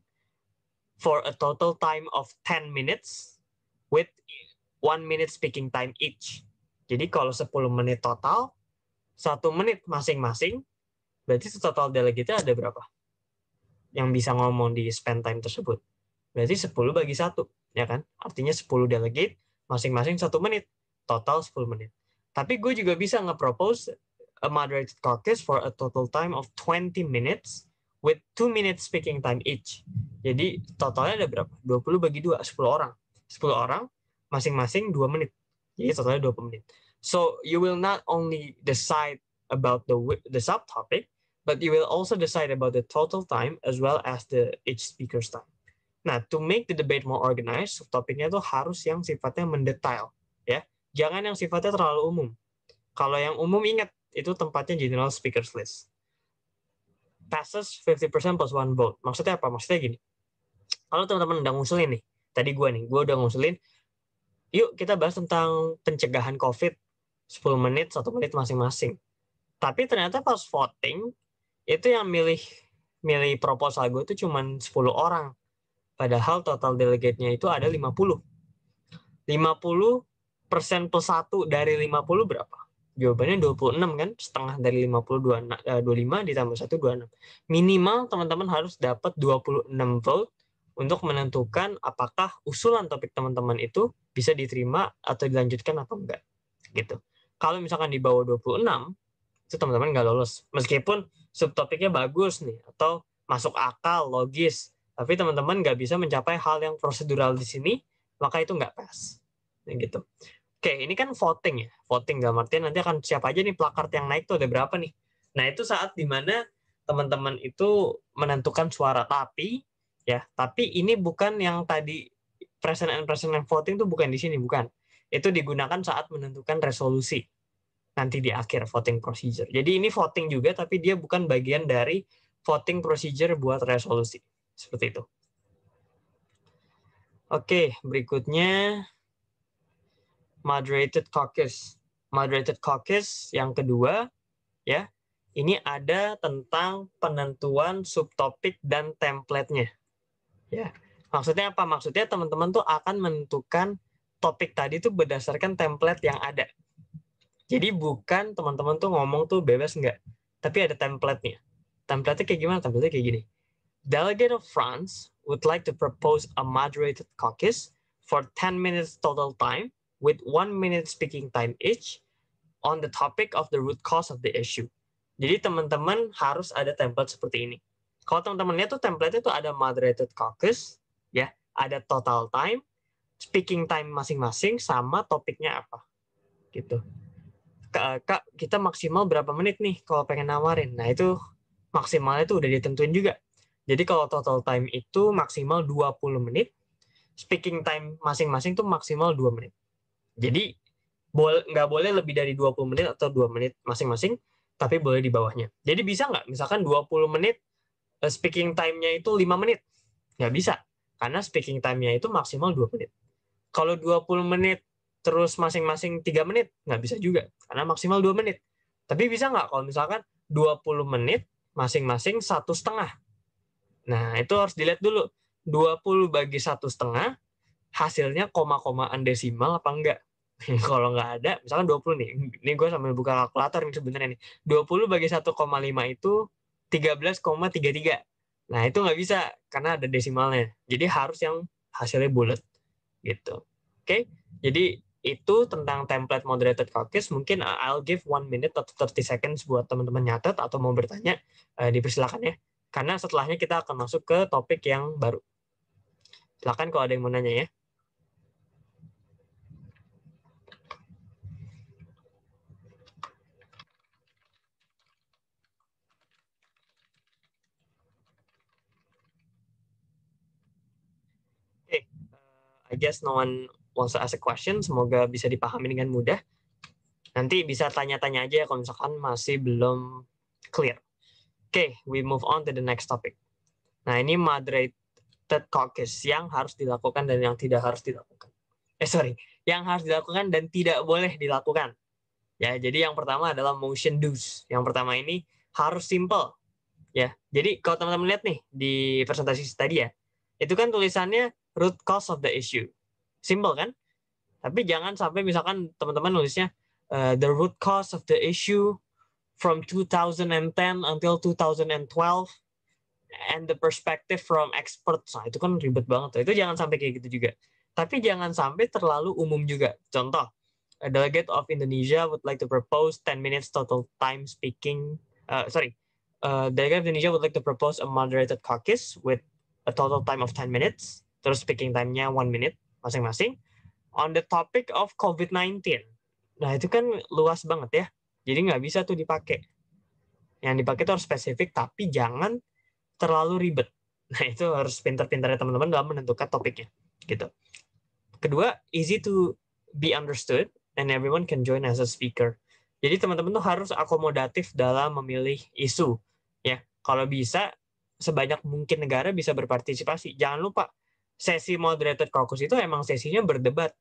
for a total time of 10 minutes with 1 minute speaking time each. Jadi kalau 10 menit total, 1 menit masing-masing, berarti total delegate ada berapa? yang bisa ngomong di spend time tersebut. Berarti 10 bagi 1, ya kan? Artinya 10 delegate, masing-masing 1 menit. Total 10 menit. Tapi gue juga bisa nge-propose a moderated caucus for a total time of 20 minutes with 2 minutes speaking time each. Jadi totalnya ada berapa? 20 bagi 2, 10 orang. 10 orang, masing-masing 2 menit. Jadi totalnya 20 menit. So you will not only decide about the subtopic, but you will also decide about the total time as well as the each speaker's time. Nah, to make the debate more organized, topiknya tuh harus yang sifatnya mendetail, ya. Jangan yang sifatnya terlalu umum. Kalau yang umum ingat, itu tempatnya general speakers list. Passes 50% plus one vote. Maksudnya apa? Maksudnya gini. Kalau teman-teman udah ngusulin nih, tadi gue udah ngusulin, yuk kita bahas tentang pencegahan COVID 10 menit, 1 menit masing-masing. Tapi ternyata pas voting, itu yang milih proposal gue itu cuma 10 orang. Padahal total delegate-nya itu ada 50. 50% plus 1 dari 50 berapa? Jawabannya 26 kan? Setengah dari 50, 25 ditambah 1, 26. Minimal teman-teman harus dapat 26 vote untuk menentukan apakah usulan topik teman-teman itu bisa diterima atau dilanjutkan atau enggak. Gitu. Kalau misalkan di bawah 26, itu teman-teman nggak lolos. Meskipun subtopiknya bagus nih, atau masuk akal, logis, tapi teman-teman nggak bisa mencapai hal yang prosedural di sini, maka itu nggak pas. Gitu. Oke, ini kan voting ya. Voting dalam artian nanti akan siapa aja nih plakart yang naik tuh ada berapa nih. Nah, itu saat dimana teman-teman itu menentukan suara. Tapi ini bukan yang tadi present and voting tuh bukan di sini, bukan. Itu digunakan saat menentukan resolusi nanti di akhir voting procedure. Jadi ini voting juga, tapi dia bukan bagian dari voting procedure buat resolusi. Seperti itu. Oke, berikutnya moderated caucus. Moderated caucus yang kedua, ya, ini ada tentang penentuan subtopik dan template-nya. Ya, maksudnya apa? Maksudnya teman-teman tuh akan menentukan topik tadi tuh berdasarkan template yang ada. Jadi bukan teman-teman tuh ngomong tuh bebas enggak, tapi ada template-nya. Template-nya kayak gimana? Template-nya kayak gini. Delegate of France would like to propose a moderated caucus for 10 minutes total time with 1 minute speaking time each on the topic of the root cause of the issue. Jadi teman-teman harus ada template seperti ini. Kalau teman-teman lihat tuh template itu ada moderated caucus, ya, ada total time, speaking time masing-masing, sama topiknya apa, gitu. Kak, kita maksimal berapa menit nih kalau pengen nawarin? Nah, itu maksimalnya tuh udah ditentuin juga. Jadi kalau total time itu maksimal 20 menit, speaking time masing-masing tuh maksimal 2 menit. Jadi nggak boleh lebih dari 20 menit atau 2 menit masing-masing, tapi boleh di bawahnya. Jadi bisa nggak? Misalkan 20 menit, speaking time-nya itu 5 menit. Nggak bisa, karena speaking time-nya itu maksimal 2 menit. Kalau 20 menit, terus masing-masing 3 menit, nggak bisa juga, karena maksimal 2 menit. Tapi bisa nggak kalau misalkan 20 menit, masing-masing 1,5. Nah, itu harus dilihat dulu. 20 bagi 1,5, hasilnya koma-komaan desimal apa enggak? Kalau nggak ada, misalkan 20 nih. Ini gue sambil buka kalkulator nih sebenarnya nih. 20 bagi 1,5 itu 13,33. Nah, itu nggak bisa karena ada desimalnya. Jadi harus yang hasilnya bulat gitu. Oke? Jadi itu tentang template moderated caucus. Mungkin I'll give 1 minute atau 30 seconds buat teman-teman nyatet atau mau bertanya, dipersilakan ya. Karena setelahnya kita akan masuk ke topik yang baru. Silakan kalau ada yang mau nanya ya. Oke, I guess no one wants to ask a question. Semoga bisa dipahami dengan mudah. Nanti bisa tanya-tanya aja ya kalau misalkan masih belum clear. Oke, we move on to the next topic. Nah, ini moderated caucus yang harus dilakukan dan yang tidak harus dilakukan. Yang harus dilakukan dan tidak boleh dilakukan. Ya, jadi yang pertama adalah motion do's. Yang pertama ini harus simple. Ya, jadi kalau teman-teman lihat nih di presentasi tadi ya, itu kan tulisannya root cause of the issue. Simple kan? Tapi jangan sampai misalkan teman-teman nulisnya the root cause of the issue from 2010 until 2012 and the perspective from experts. Nah, itu kan ribet banget. Itu jangan sampai kayak gitu juga. Tapi jangan sampai terlalu umum juga. Contoh, a delegate of Indonesia would like to propose 10 minutes total time speaking. Delegate of Indonesia would like to propose a moderated caucus with a total time of 10 minutes. Terus speaking time-nya 1 minute masing-masing. On the topic of COVID-19. Nah, itu kan luas banget ya. Jadi nggak bisa tuh dipakai. Yang dipakai itu harus spesifik, tapi jangan terlalu ribet. Nah, itu harus pintar-pintarnya teman-teman dalam menentukan topiknya. Gitu. Kedua, easy to be understood and everyone can join as a speaker. Jadi teman-teman tuh harus akomodatif dalam memilih isu. Ya, kalau bisa sebanyak mungkin negara bisa berpartisipasi. Jangan lupa, sesi moderated caucus itu emang sesinya berdebat.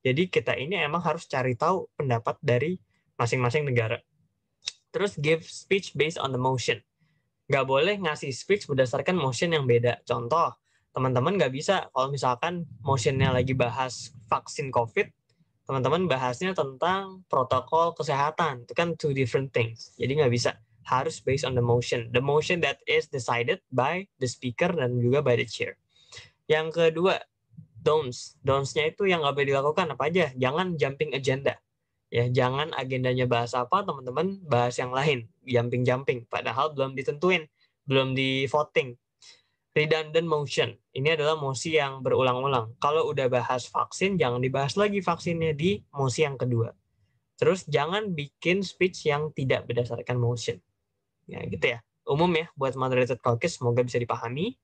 Jadi kita ini emang harus cari tahu pendapat dari masing-masing negara. Terus give speech based on the motion. Nggak boleh ngasih speech berdasarkan motion yang beda. Contoh, teman-teman nggak bisa kalau misalkan motionnya lagi bahas vaksin COVID, teman-teman bahasnya tentang protokol kesehatan. Itu kan two different things. Jadi nggak bisa. Harus based on the motion. The motion that is decided by the speaker dan juga by the chair. Yang kedua, don'ts. Don'ts-nya itu yang nggak boleh dilakukan apa aja. Jangan jumping agenda. Ya, jangan agendanya bahas apa, teman-teman bahas yang lain. Jumping-jumping. Padahal belum ditentuin. Belum di voting. Redundant motion. Ini adalah mosi yang berulang-ulang. Kalau udah bahas vaksin, jangan dibahas lagi vaksinnya di mosi yang kedua. Terus jangan bikin speech yang tidak berdasarkan motion. Ya, gitu ya. Umum ya, buat moderated caucus, semoga bisa dipahami.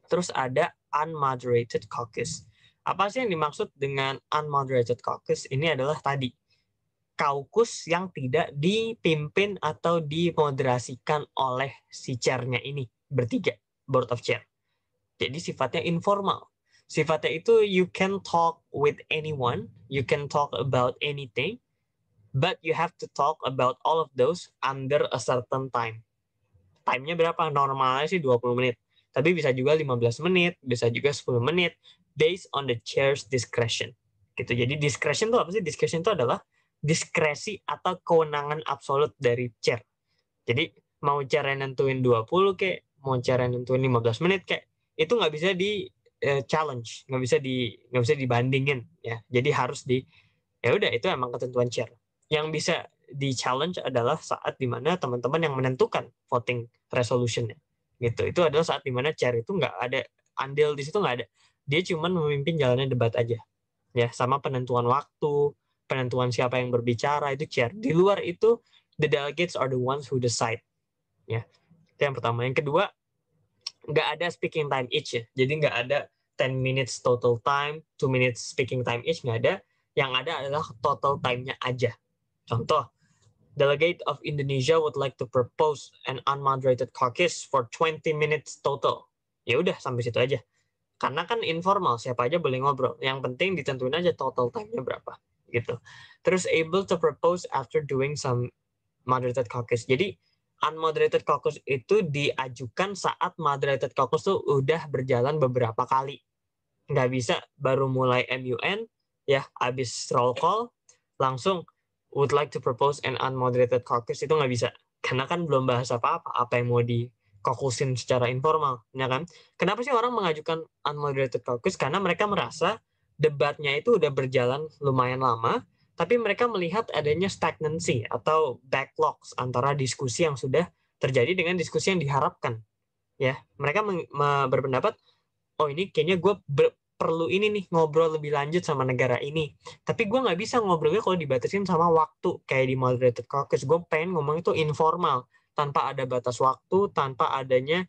Terus ada unmoderated caucus. Apa sih yang dimaksud dengan unmoderated caucus? Ini adalah tadi, kaukus yang tidak dipimpin atau dimoderasikan oleh si chair-nya ini, bertiga, board of chair. Jadi sifatnya informal. Sifatnya itu you can talk with anyone, you can talk about anything, but you have to talk about all of those under a certain time. Time-nya berapa? Normalnya sih 20 menit. Tapi bisa juga 15 menit, bisa juga 10 menit, based on the chair's discretion. Gitu. Jadi discretion itu apa sih? Discretion itu adalah diskresi atau kewenangan absolut dari chair. Jadi mau chair yang nentuin 20 kayak, mau chair yang nentuin 15 menit kayak, itu nggak bisa di challenge, nggak bisa dibandingin ya. Jadi harus ya udah itu emang ketentuan chair. Yang bisa di challenge adalah saat dimana teman-teman yang menentukan voting resolution-nya gitu. Itu adalah saat dimana chair itu nggak ada andil di situ, nggak ada. Dia cuma memimpin jalannya debat aja ya, sama penentuan waktu, penentuan siapa yang berbicara itu chair. Di luar itu the delegates are the ones who decide ya. Itu yang pertama. Yang kedua, nggak ada speaking time each ya. Jadi nggak ada 10 minutes total time, 2 minutes speaking time each, nggak ada. Yang ada adalah total time-nya aja. Contoh, delegate of Indonesia would like to propose an unmoderated caucus for 20 minutes total. Ya udah sampai situ aja. Karena kan informal, siapa aja boleh ngobrol. Yang penting ditentuin aja total time-nya berapa gitu. Terus able to propose after doing some moderated caucus. Jadi unmoderated caucus itu diajukan saat moderated caucus tuh udah berjalan beberapa kali. Nggak bisa baru mulai MUN, ya habis roll call, langsung would like to propose an unmoderated caucus, itu nggak bisa. Karena kan belum bahas apa-apa, apa yang mau dikokusin secara informal, ya kan? Kenapa sih orang mengajukan unmoderated caucus? Karena mereka merasa debatnya itu udah berjalan lumayan lama, tapi mereka melihat adanya stagnancy atau backlogs antara diskusi yang sudah terjadi dengan diskusi yang diharapkan. Ya, mereka berpendapat, oh ini kayaknya gue perlu ini nih ngobrol lebih lanjut sama negara ini. Tapi gue nggak bisa ngobrolnya kalau dibatasin sama waktu kayak di moderated caucus. Gue pengen ngomong itu informal, tanpa ada batas waktu, tanpa adanya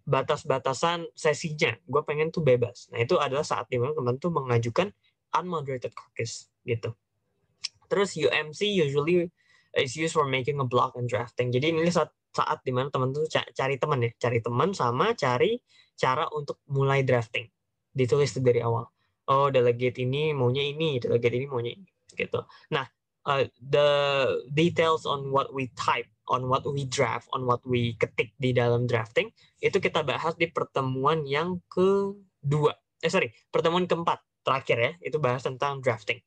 batas-batasan sesinya. Gue pengen tuh bebas. Nah itu adalah saat dimana teman tuh mengajukan unmoderated caucus gitu. Terus UMC usually is used for making a block and drafting. Jadi ini saat dimana teman tuh cari teman ya, cari teman sama cari cara untuk mulai drafting. Ditulis dari awal. Oh, delegate ini maunya ini, delegate ini maunya ini, gitu. Nah, the details on what we type, on what we draft, on what we ketik di dalam drafting, itu kita bahas di pertemuan yang kedua. Pertemuan keempat terakhir ya, itu bahas tentang drafting.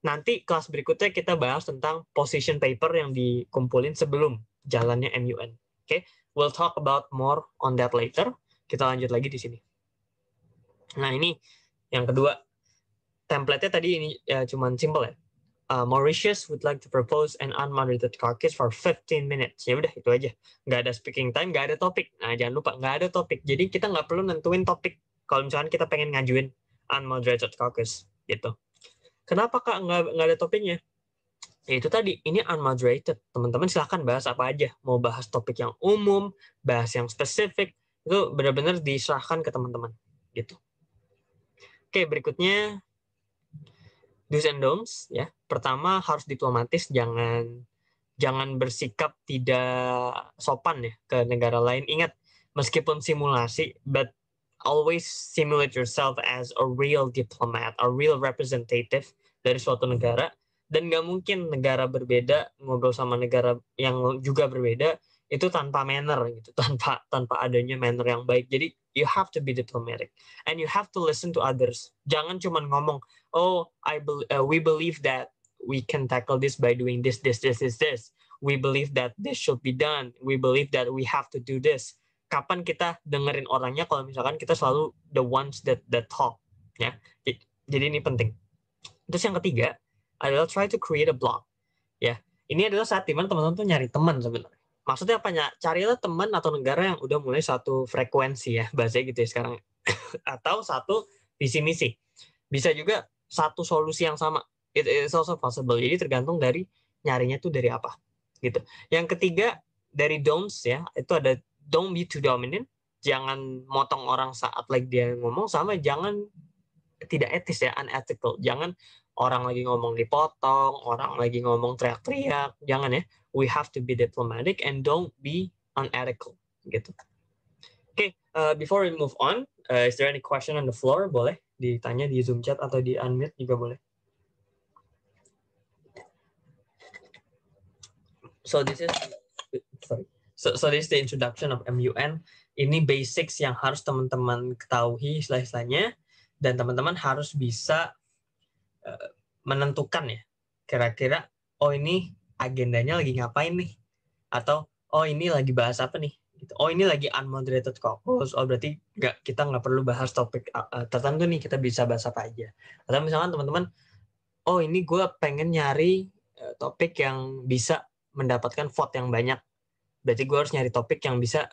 Nanti kelas berikutnya kita bahas tentang position paper yang dikumpulin sebelum jalannya MUN. Oke, we'll talk about more on that later. Kita lanjut lagi di sini. Nah, ini yang kedua. Template-nya tadi ini ya cuman simple ya. Mauritius would like to propose an unmoderated caucus for 15 minutes. Ya udah itu aja. Nggak ada speaking time, nggak ada topik. Nah, jangan lupa nggak ada topik. Jadi kita nggak perlu nentuin topik kalau misalkan kita pengen ngajuin unmoderated caucus gitu. Kenapa Kak nggak ada topiknya? Ya itu tadi, ini unmoderated. Teman-teman silahkan bahas apa aja. Mau bahas topik yang umum, bahas yang spesifik, itu benar-benar diserahkan ke teman-teman gitu. Oke, berikutnya do's and don'ts ya. Pertama harus diplomatis, jangan bersikap tidak sopan ya ke negara lain. Ingat, meskipun simulasi, but always simulate yourself as a real diplomat, a real representative dari suatu negara. Dan nggak mungkin negara berbeda ngobrol sama negara yang juga berbeda itu tanpa manner gitu, tanpa adanya manner yang baik. Jadi you have to be diplomatic and you have to listen to others. Jangan cuma ngomong, oh we believe that we can tackle this by doing this. We believe that this should be done. We believe that we have to do this. Kapan kita dengerin orangnya kalau misalkan kita selalu the ones that talk ya. Jadi ini penting. Terus yang ketiga adalah try to create a blog ya. Ini adalah saat dimana teman-teman tuh nyari teman sebenarnya. Maksudnya apa? Carilah teman atau negara yang udah mulai satu frekuensi ya, bahasanya gitu ya sekarang. Atau satu visi misi. Bisa juga satu solusi yang sama. It is also possible. Jadi tergantung dari nyarinya tuh dari apa gitu. Yang ketiga dari don'ts ya, itu ada don't be too dominant. Jangan motong orang saat like dia ngomong, sama jangan tidak etis ya, unethical. Jangan orang lagi ngomong dipotong, orang lagi ngomong teriak-teriak, jangan ya. We have to be diplomatic and don't be unethical gitu. Oke, before we move on, is there any question on the floor? Boleh ditanya di Zoom chat atau di unmute juga boleh. So this is the introduction of MUN. Ini basics yang harus teman-teman ketahui istilahnya, dan teman-teman harus bisa menentukan ya, kira-kira oh ini agendanya lagi ngapain nih, atau oh ini lagi bahas apa nih, oh ini lagi unmoderated caucus, oh berarti kita nggak perlu bahas topik tertentu nih, kita bisa bahas apa aja. Atau misalkan teman-teman, oh ini gue pengen nyari topik yang bisa mendapatkan vote yang banyak, berarti gue harus nyari topik yang bisa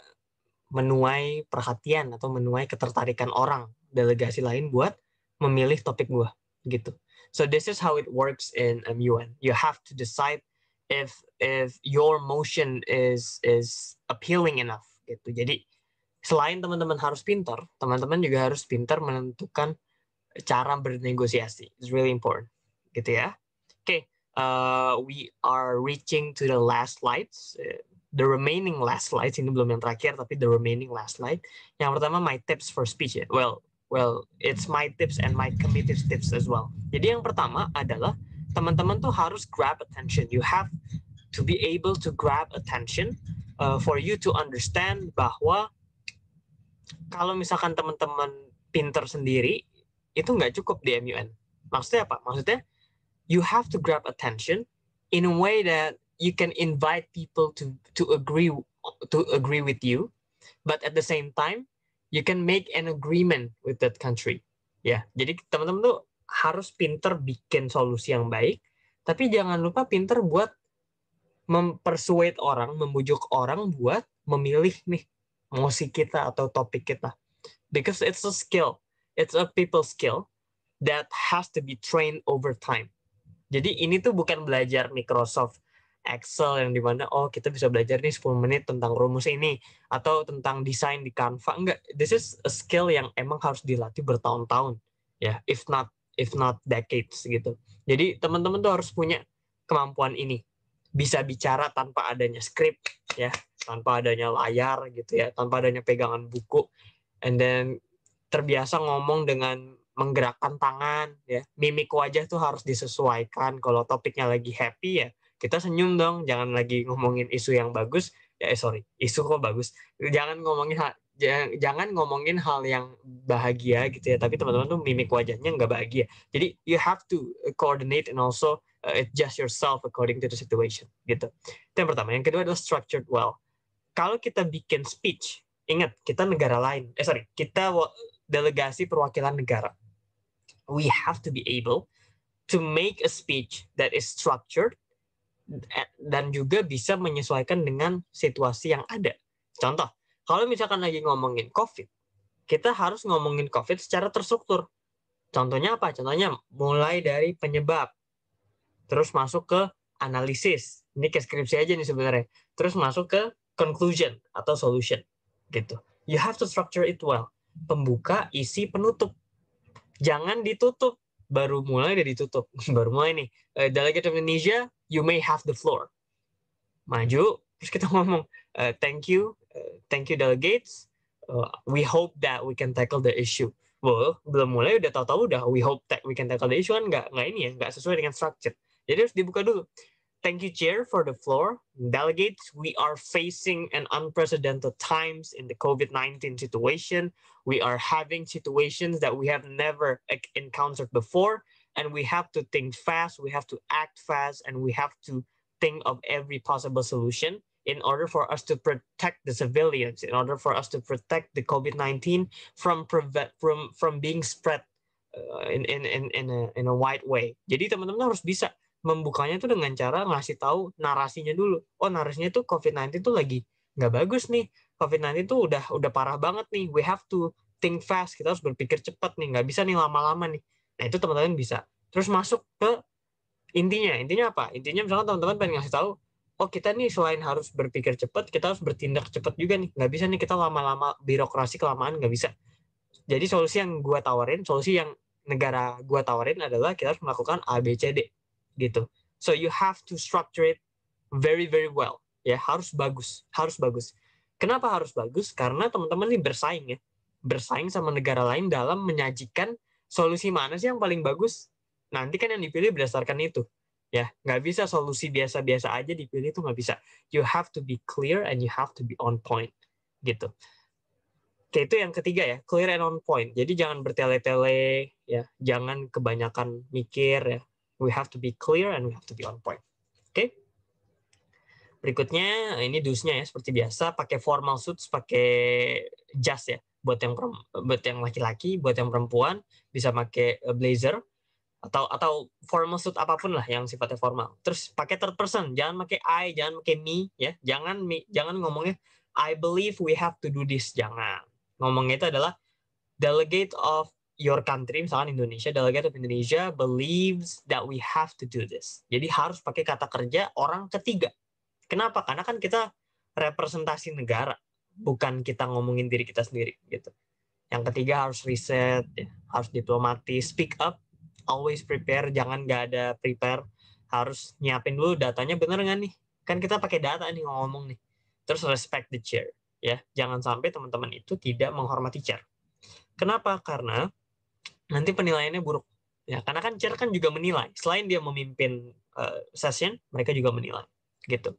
menuai perhatian atau menuai ketertarikan orang delegasi lain buat memilih topik gue gitu. So this is how it works in MUN. You have to decide if your motion is appealing enough gitu. Jadi selain teman-teman harus pintar, teman-teman juga harus pintar menentukan cara bernegosiasi. It's really important gitu ya. Okay, we are reaching to the last slides. The remaining last slides, ini belum yang terakhir, tapi the remaining last slide. Yang pertama, my tips for speech ya. Well, it's my tips and my committee's tips as well. Jadi yang pertama adalah teman-teman tuh harus grab attention. You have to be able to grab attention for you to understand bahwa kalau misalkan teman-teman pinter sendiri, itu nggak cukup di MUN. Maksudnya apa? Maksudnya you have to grab attention in a way that you can invite people to agree with you, but at the same time you can make an agreement with that country. Ya, jadi teman-teman tuh harus pinter bikin solusi yang baik, tapi jangan lupa pinter buat mempersuade orang, membujuk orang buat memilih nih mosi kita atau topik kita. Because it's a skill, it's a people skill that has to be trained over time. Jadi ini tuh bukan belajar Microsoft Excel yang dimana oh kita bisa belajar nih 10 menit tentang rumus ini atau tentang desain di Canva. Enggak, this is a skill yang emang harus dilatih bertahun-tahun ya, if not decades gitu. Jadi teman-teman tuh harus punya kemampuan ini, bisa bicara tanpa adanya skrip ya, tanpa adanya layar gitu ya, tanpa adanya pegangan buku, and then terbiasa ngomong dengan menggerakkan tangan ya, mimik wajah tuh harus disesuaikan. Kalau topiknya lagi happy ya kita senyum dong, jangan lagi ngomongin isu yang bagus ya, isu kok bagus, jangan ngomongin hal yang bahagia gitu ya, tapi teman-teman tuh mimik wajahnya nggak bahagia. Jadi you have to coordinate and also adjust yourself according to the situation gitu. Itu yang pertama. Yang kedua adalah structured well. kalau kita bikin speech, ingat kita negara lain, kita delegasi perwakilan negara. We have to be able to make a speech that is structured dan juga bisa menyesuaikan dengan situasi yang ada. Contoh, kalau misalkan lagi ngomongin COVID, kita harus ngomongin COVID secara terstruktur. Contohnya apa? Contohnya mulai dari penyebab, terus masuk ke analisis. Ini kayak skripsi aja nih sebenarnya. Terus masuk ke conclusion atau solution. Gitu. You have to structure it well. Pembuka, isi, penutup. Jangan ditutup. Baru mulai udah ditutup. Baru mulai nih. Delegate of Indonesia, you may have the floor. Maju, terus kita ngomong, thank you delegates. We hope that we can tackle the issue. Well, belum mulai udah tahu-tahu udah we hope that we can tackle the issue kan nggak ini ya, nggak sesuai dengan structure. Jadi harus dibuka dulu. Thank you, Chair, for the floor. Delegates, we are facing an unprecedented times in the COVID-19 situation. We are having situations that we have never encountered before, and we have to think fast, we have to act fast, and we have to think of every possible solution in order for us to protect the civilians, in order for us to protect the COVID-19 from being spread in a wide way. Jadi teman-teman harus bisa membukanya itu dengan cara ngasih tahu narasinya dulu. Oh, narasinya tuh COVID-19 tuh lagi nggak bagus nih. COVID-19 tuh udah parah banget nih. We have to think fast. Kita harus berpikir cepat nih. Nggak bisa nih lama-lama nih. Nah, itu teman-teman bisa. Terus masuk ke intinya. Intinya apa? Intinya misalkan teman-teman pengen ngasih tahu, oh kita nih selain harus berpikir cepat, kita harus bertindak cepat juga nih. Nggak bisa nih kita lama-lama birokrasi kelamaan, nggak bisa. Jadi solusi yang gue tawarin, solusi yang negara gue tawarin adalah kita harus melakukan A, B, C, D. Gitu. So you have to structure it very, very well. Ya, harus bagus. Harus bagus. Kenapa harus bagus? Karena teman-teman ini bersaing ya. Bersaing sama negara lain dalam menyajikan solusi mana sih yang paling bagus. Nanti kan yang dipilih berdasarkan itu. Ya, nggak bisa solusi biasa-biasa aja dipilih, itu nggak bisa. You have to be clear and you have to be on point. Gitu. Oke, itu yang ketiga ya, clear and on point. Jadi jangan bertele-tele, ya, jangan kebanyakan mikir ya. We have to be clear and we have to be on point. Oke. Berikutnya ini dusnya ya, seperti biasa pakai formal suits, pakai jas ya. Buat yang laki-laki, buat yang perempuan bisa pakai blazer atau formal suit apapun lah yang sifatnya formal. Terus pakai third person, jangan pakai I, jangan pakai me ya. Jangan ngomongnya I believe we have to do this, jangan. Ngomongnya itu adalah delegate of your country, misalkan Indonesia, delegate of Indonesia believes that we have to do this. Jadi harus pakai kata kerja orang ketiga. Kenapa? Karena kan kita representasi negara, bukan kita ngomongin diri kita sendiri gitu. Yang ketiga harus riset, ya, harus diplomatis, speak up, always prepare, jangan nggak ada prepare, harus nyiapin dulu datanya bener nggak nih? Kan kita pakai data nih ngomong nih. Terus respect the chair, ya, jangan sampai teman-teman itu tidak menghormati chair. Kenapa? Karena nanti penilaiannya buruk. Ya, karena kan chair kan juga menilai. Selain dia memimpin session, mereka juga menilai. Gitu.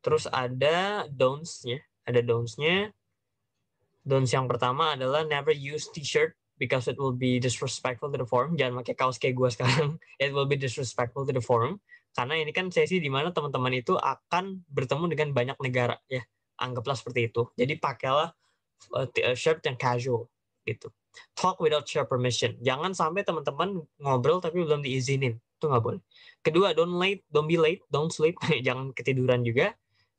Terus ada don'ts-nya. Ada don'ts-nya. Don'ts yang pertama adalah never use t-shirt because it will be disrespectful to the forum. Jangan pakai kaos kayak gue sekarang. It will be disrespectful to the forum. Karena ini kan sesi di mana teman-teman itu akan bertemu dengan banyak negara. Ya, anggaplah seperti itu. Jadi pakailah shirt yang casual gitu. Talk without your permission. Jangan sampai teman-teman ngobrol tapi belum diizinin. Itu nggak boleh. Kedua, don't be late, don't sleep. Jangan ketiduran juga.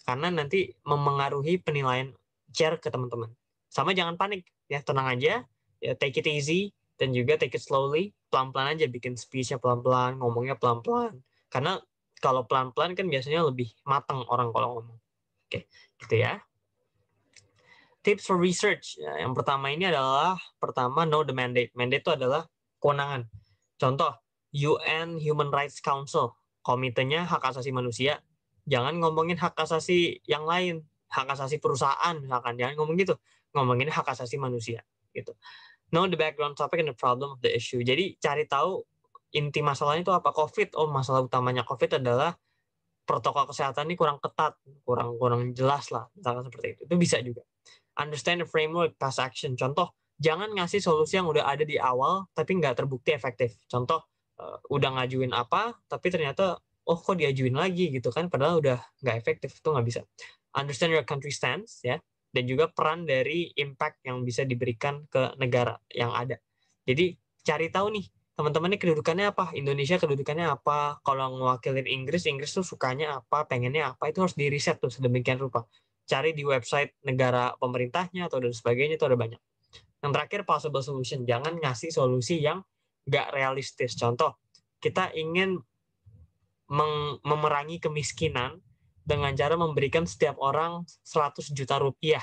Karena nanti memengaruhi penilaian chair ke teman-teman. Sama jangan panik. Ya, tenang aja. Ya, take it easy. Dan juga take it slowly. Pelan-pelan aja. Bikin speech-nya pelan-pelan. Ngomongnya pelan-pelan. Karena kalau pelan-pelan kan biasanya lebih matang orang kalau ngomong. Oke, gitu ya. Tips for research. Ya, yang pertama ini adalah, know the mandate. Mandate itu adalah kewenangan. Contoh, UN Human Rights Council. Komitenya hak asasi manusia. Jangan ngomongin hak asasi yang lain. Hak asasi perusahaan misalkan. Jangan ngomong gitu. Ngomongin hak asasi manusia. Gitu. Know the background topic and the problem of the issue. Jadi cari tahu inti masalahnya itu apa. COVID. Oh, masalah utamanya COVID adalah protokol kesehatan ini kurang ketat. Kurang jelas lah. Misalkan seperti itu. Itu bisa juga. Understand the framework, past action. Contoh, jangan ngasih solusi yang udah ada di awal, tapi nggak terbukti efektif. Contoh, udah ngajuin apa, tapi ternyata, oh kok diajuin lagi gitu kan, padahal udah nggak efektif, itu nggak bisa. understand your country stance ya, dan juga peran dari impact yang bisa diberikan ke negara yang ada. Jadi cari tahu nih teman-teman ini kedudukannya apa, Indonesia kedudukannya apa, kalau ngewakilin Inggris tuh sukanya apa, pengennya apa, itu harus di riset tuh sedemikian rupa. Cari di website negara pemerintahnya atau dan sebagainya, itu ada banyak. Yang terakhir, possible solution. Jangan ngasih solusi yang nggak realistis. Contoh, kita ingin memerangi kemiskinan dengan cara memberikan setiap orang 100 juta rupiah.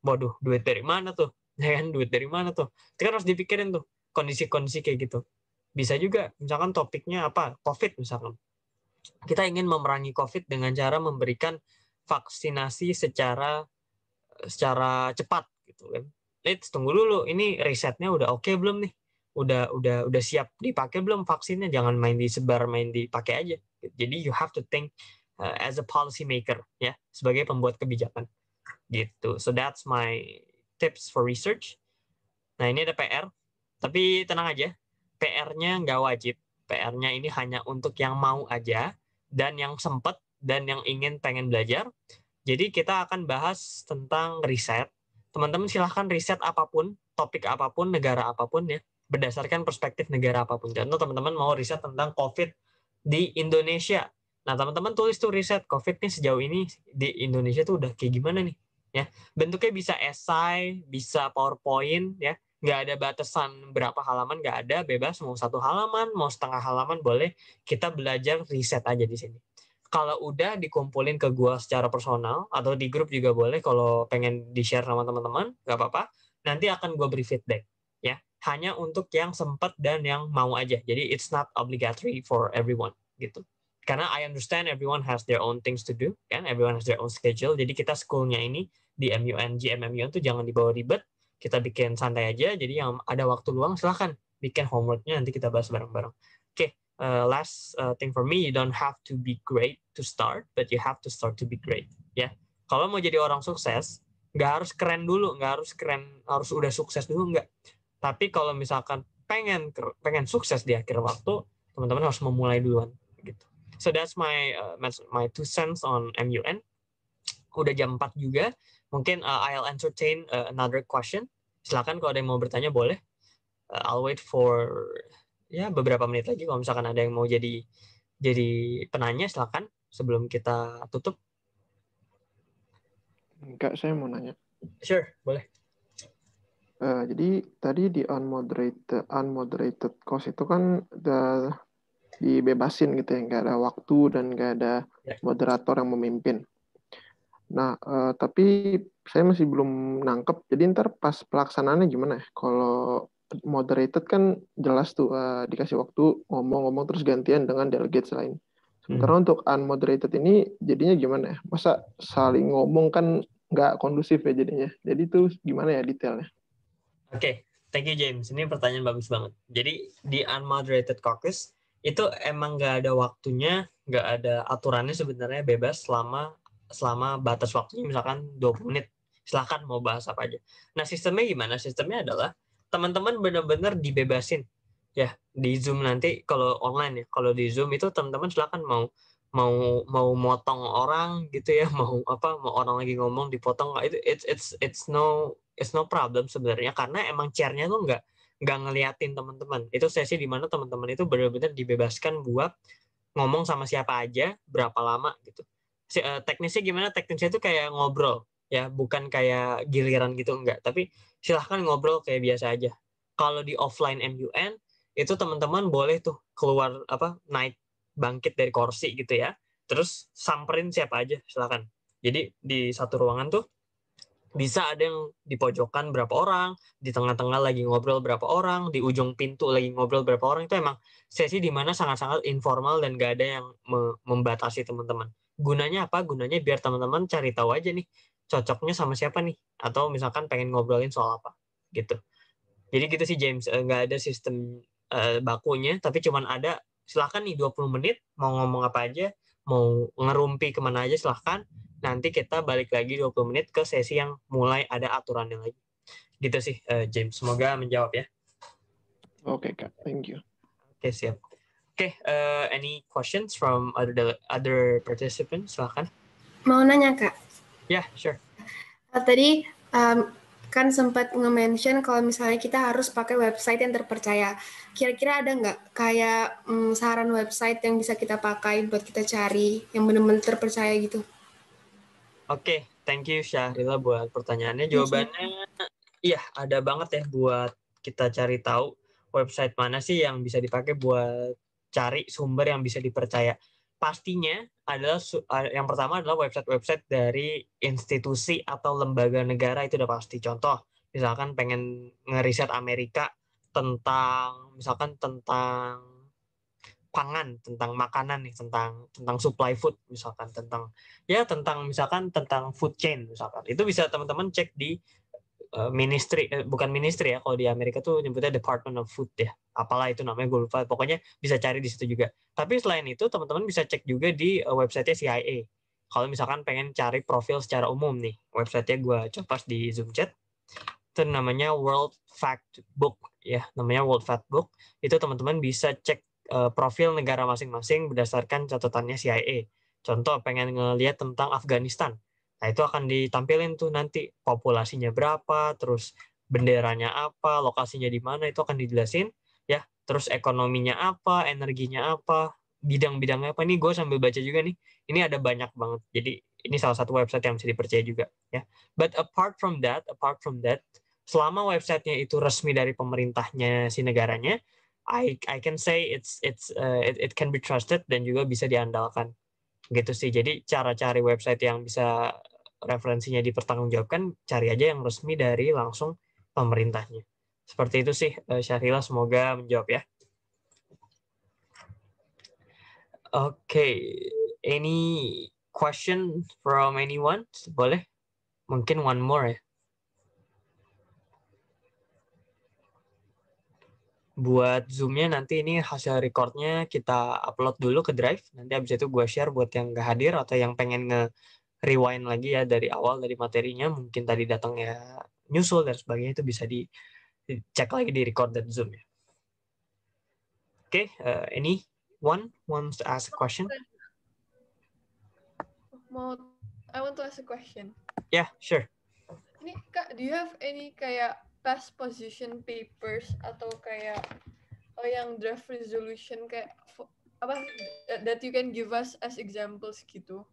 Waduh, duit dari mana tuh? Ya kan, duit dari mana tuh? Itu kan harus dipikirin tuh, kondisi-kondisi kayak gitu. Bisa juga, misalkan topiknya apa? COVID misalkan. Kita ingin memerangi COVID dengan cara memberikan vaksinasi secara cepat gitu kan. Tunggu dulu, ini risetnya udah oke belum nih? Udah siap dipakai belum vaksinnya? Jangan main disebar, main dipakai aja. Jadi you have to think as a policy maker ya, sebagai pembuat kebijakan gitu. So that's my tips for research. Nah, ini ada PR, tapi tenang aja, PR-nya nggak wajib. PR-nya ini hanya untuk yang mau aja dan yang sempet dan yang pengen belajar. Jadi kita akan bahas tentang riset. Teman-teman silahkan riset apapun, topik apapun, negara apapun ya, berdasarkan perspektif negara apapun. Contoh teman-teman mau riset tentang COVID di Indonesia. Nah, teman-teman tulis tuh riset COVID nih sejauh ini di Indonesia tuh udah kayak gimana nih? Ya, bentuknya bisa esai, bisa PowerPoint ya. Nggak ada batasan berapa halaman, nggak ada, bebas mau 1 halaman, mau setengah halaman boleh. Kita belajar riset aja di sini. Kalau udah dikumpulin ke gua secara personal atau di grup juga boleh, kalau pengen di-share sama teman-teman nggak apa-apa, nanti akan gua beri feedback ya, hanya untuk yang sempat dan yang mau aja, jadi it's not obligatory for everyone gitu, karena I understand everyone has their own things to do kan, everyone has their own schedule. Jadi kita schoolnya ini di MUN GMMUN tuh jangan dibawa ribet, kita bikin santai aja. Jadi yang ada waktu luang silahkan bikin homeworknya, nanti kita bahas bareng-bareng. Oke. Last thing for me, you don't have to be great to start, but you have to start to be great. Ya, kalau mau jadi orang sukses, nggak harus keren dulu, nggak harus keren, harus udah sukses dulu nggak. Tapi kalau misalkan pengen sukses di akhir waktu, teman-teman harus memulai duluan. Gitu. So that's my 2 cents on MUN. Udah jam 4 juga. Mungkin I'll entertain another question. Silakan kalau ada yang mau bertanya boleh. I'll wait for ya beberapa menit lagi kalau misalkan ada yang mau jadi penanya, silakan sebelum kita tutup. Enggak, saya mau nanya. Sure, boleh. Jadi tadi di unmoderated course itu kan udah dibebasin gitu ya, nggak ada waktu dan nggak ada moderator yang memimpin. Nah, tapi saya masih belum nangkep. Jadi ntar pas pelaksanaannya gimana ya? Kalau moderated kan jelas tuh dikasih waktu ngomong-ngomong terus gantian dengan delegates lain. Sementara untuk unmoderated ini jadinya gimana ya? Masa saling ngomong kan nggak kondusif ya jadinya. Jadi itu gimana ya detailnya? Oke, thank you James. Ini pertanyaan bagus banget. Jadi di unmoderated caucus itu emang nggak ada waktunya, nggak ada aturannya, sebenarnya bebas selama batas waktunya misalkan 20 menit. Silahkan mau bahas apa aja. Nah, sistemnya gimana? Sistemnya adalah teman-teman benar-benar dibebasin. Ya, di Zoom nanti kalau online ya. Kalau di Zoom itu teman-teman silahkan mau mau motong orang gitu ya, mau orang lagi ngomong dipotong, itu it's no problem sebenarnya, karena emang chairnya tuh nggak ngeliatin teman-teman. Itu sesi di mana teman-teman itu benar-benar dibebaskan buat ngomong sama siapa aja, berapa lama gitu. Teknisnya gimana? Teknisnya itu kayak ngobrol ya, bukan kayak giliran gitu, enggak. Tapi silahkan ngobrol kayak biasa aja. Kalau di offline MUN itu teman-teman boleh tuh keluar naik bangkit dari kursi gitu ya. Terus samperin siapa aja silahkan. Jadi di satu ruangan tuh bisa ada yang di pojokan berapa orang, di tengah-tengah lagi ngobrol berapa orang, di ujung pintu lagi ngobrol berapa orang. Itu emang sesi di mana sangat-sangat informal dan gak ada yang membatasi teman-teman. Gunanya apa? Gunanya biar teman-teman cari tahu aja nih, cocoknya sama siapa nih, atau misalkan pengen ngobrolin soal apa gitu. Jadi gitu sih James, nggak ada sistem bakunya, tapi cuman ada silahkan nih 20 menit mau ngomong apa aja, mau ngerumpi kemana aja silahkan. Nanti kita balik lagi 20 menit ke sesi yang mulai ada aturannya lagi. Gitu sih James, semoga menjawab ya. Oke Kak, thank you. Oke, siap. Oke, any questions from other participants? Silahkan. Mau nanya Kak. Yeah, sure. Tadi kan sempat nge-mention kalau misalnya kita harus pakai website yang terpercaya. Kira-kira ada nggak kayak saran website yang bisa kita pakai buat kita cari yang benar-benar terpercaya gitu? Oke, thank you Syahrila buat pertanyaannya. Jawabannya iya, ada banget ya buat kita cari tahu website mana sih yang bisa dipakai buat cari sumber yang bisa dipercaya. Pastinya adalah yang pertama adalah website-website dari institusi atau lembaga negara, itu udah pasti. Contoh, misalkan pengen ngeriset Amerika misalkan tentang pangan, tentang makanan nih, tentang supply food misalkan, tentang food chain misalkan. Itu bisa teman-teman cek di bukan ministry ya, kalau di Amerika tuh nyebutnya Department of Food ya, apalah itu namanya, gue lupa, pokoknya bisa cari di situ juga. Tapi selain itu teman-teman bisa cek juga di website-nya CIA. Kalau misalkan pengen cari profil secara umum nih, website-nya gue coba di Zoom chat, itu namanya World Fact Book ya, namanya World Fact Book. Itu teman-teman bisa cek profil negara masing-masing berdasarkan catatannya CIA. Contoh pengen ngelihat tentang Afghanistan, nah itu akan ditampilin tuh nanti populasinya berapa, terus benderanya apa, lokasinya di mana, itu akan dijelasin ya. Terus ekonominya apa, energinya apa, bidang-bidangnya apa. Ini gue sambil baca juga nih, ini ada banyak banget. Jadi ini salah satu website yang bisa dipercaya juga ya. But apart from that, selama websitenya itu resmi dari pemerintahnya si negaranya, I can say it can be trusted dan juga bisa diandalkan gitu sih. Jadi cara cari website yang bisa referensinya dipertanggungjawabkan, cari aja yang resmi dari langsung pemerintahnya. Seperti itu sih, Syahrila, semoga menjawab ya. Okay, any question from anyone? Boleh? Mungkin one more ya. Buat Zoom-nya nanti ini hasil recordnya kita upload dulu ke Drive. Nanti habis itu gue share buat yang nggak hadir atau yang pengen nge-rewind lagi ya dari awal, dari materinya. Mungkin tadi datang ya nyusul dan sebagainya, itu bisa dicek lagi di record dan Zoom ya. Oke, anyone wants to ask a question? I want to ask a question. Yeah, sure. Ini Kak, do you have any kayak past position papers atau kayak yang draft resolution kayak apa that you can give us as examples gitu?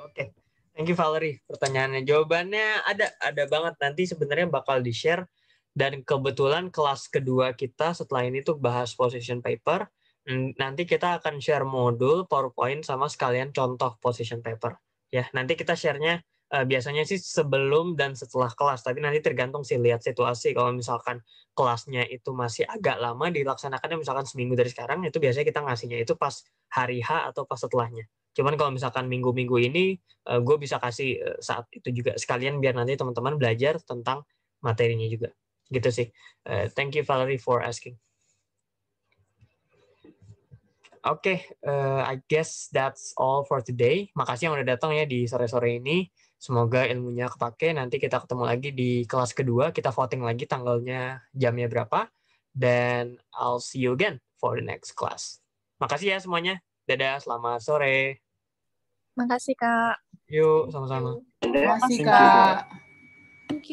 Oke. Thank you Valerie pertanyaannya. Jawabannya ada banget, nanti sebenarnya bakal di-share, dan kebetulan kelas kedua kita setelah ini tuh bahas position paper. Nanti kita akan share modul PowerPoint sama sekalian contoh position paper. Ya, nanti kita share-nya biasanya sih sebelum dan setelah kelas, tapi nanti tergantung sih, lihat situasi. Kalau misalkan kelasnya itu masih agak lama dilaksanakannya, misalkan seminggu dari sekarang, itu biasanya kita ngasihnya itu pas hari H atau pas setelahnya. Cuman kalau misalkan minggu-minggu ini, gue bisa kasih saat itu juga sekalian, biar nanti teman-teman belajar tentang materinya juga. Gitu sih. Thank you Valerie for asking. Oke, I guess that's all for today. Makasih yang udah datang ya di sore-sore ini. Semoga ilmunya kepake. Nanti kita ketemu lagi di kelas kedua. Kita voting lagi tanggalnya, jamnya berapa. Dan I'll see you again for the next class. Makasih ya semuanya. Dadah, selamat sore. Makasih, Kak. Yuk, sama-sama. Terima kasih, Thank you, Kak. Kak. Thank you.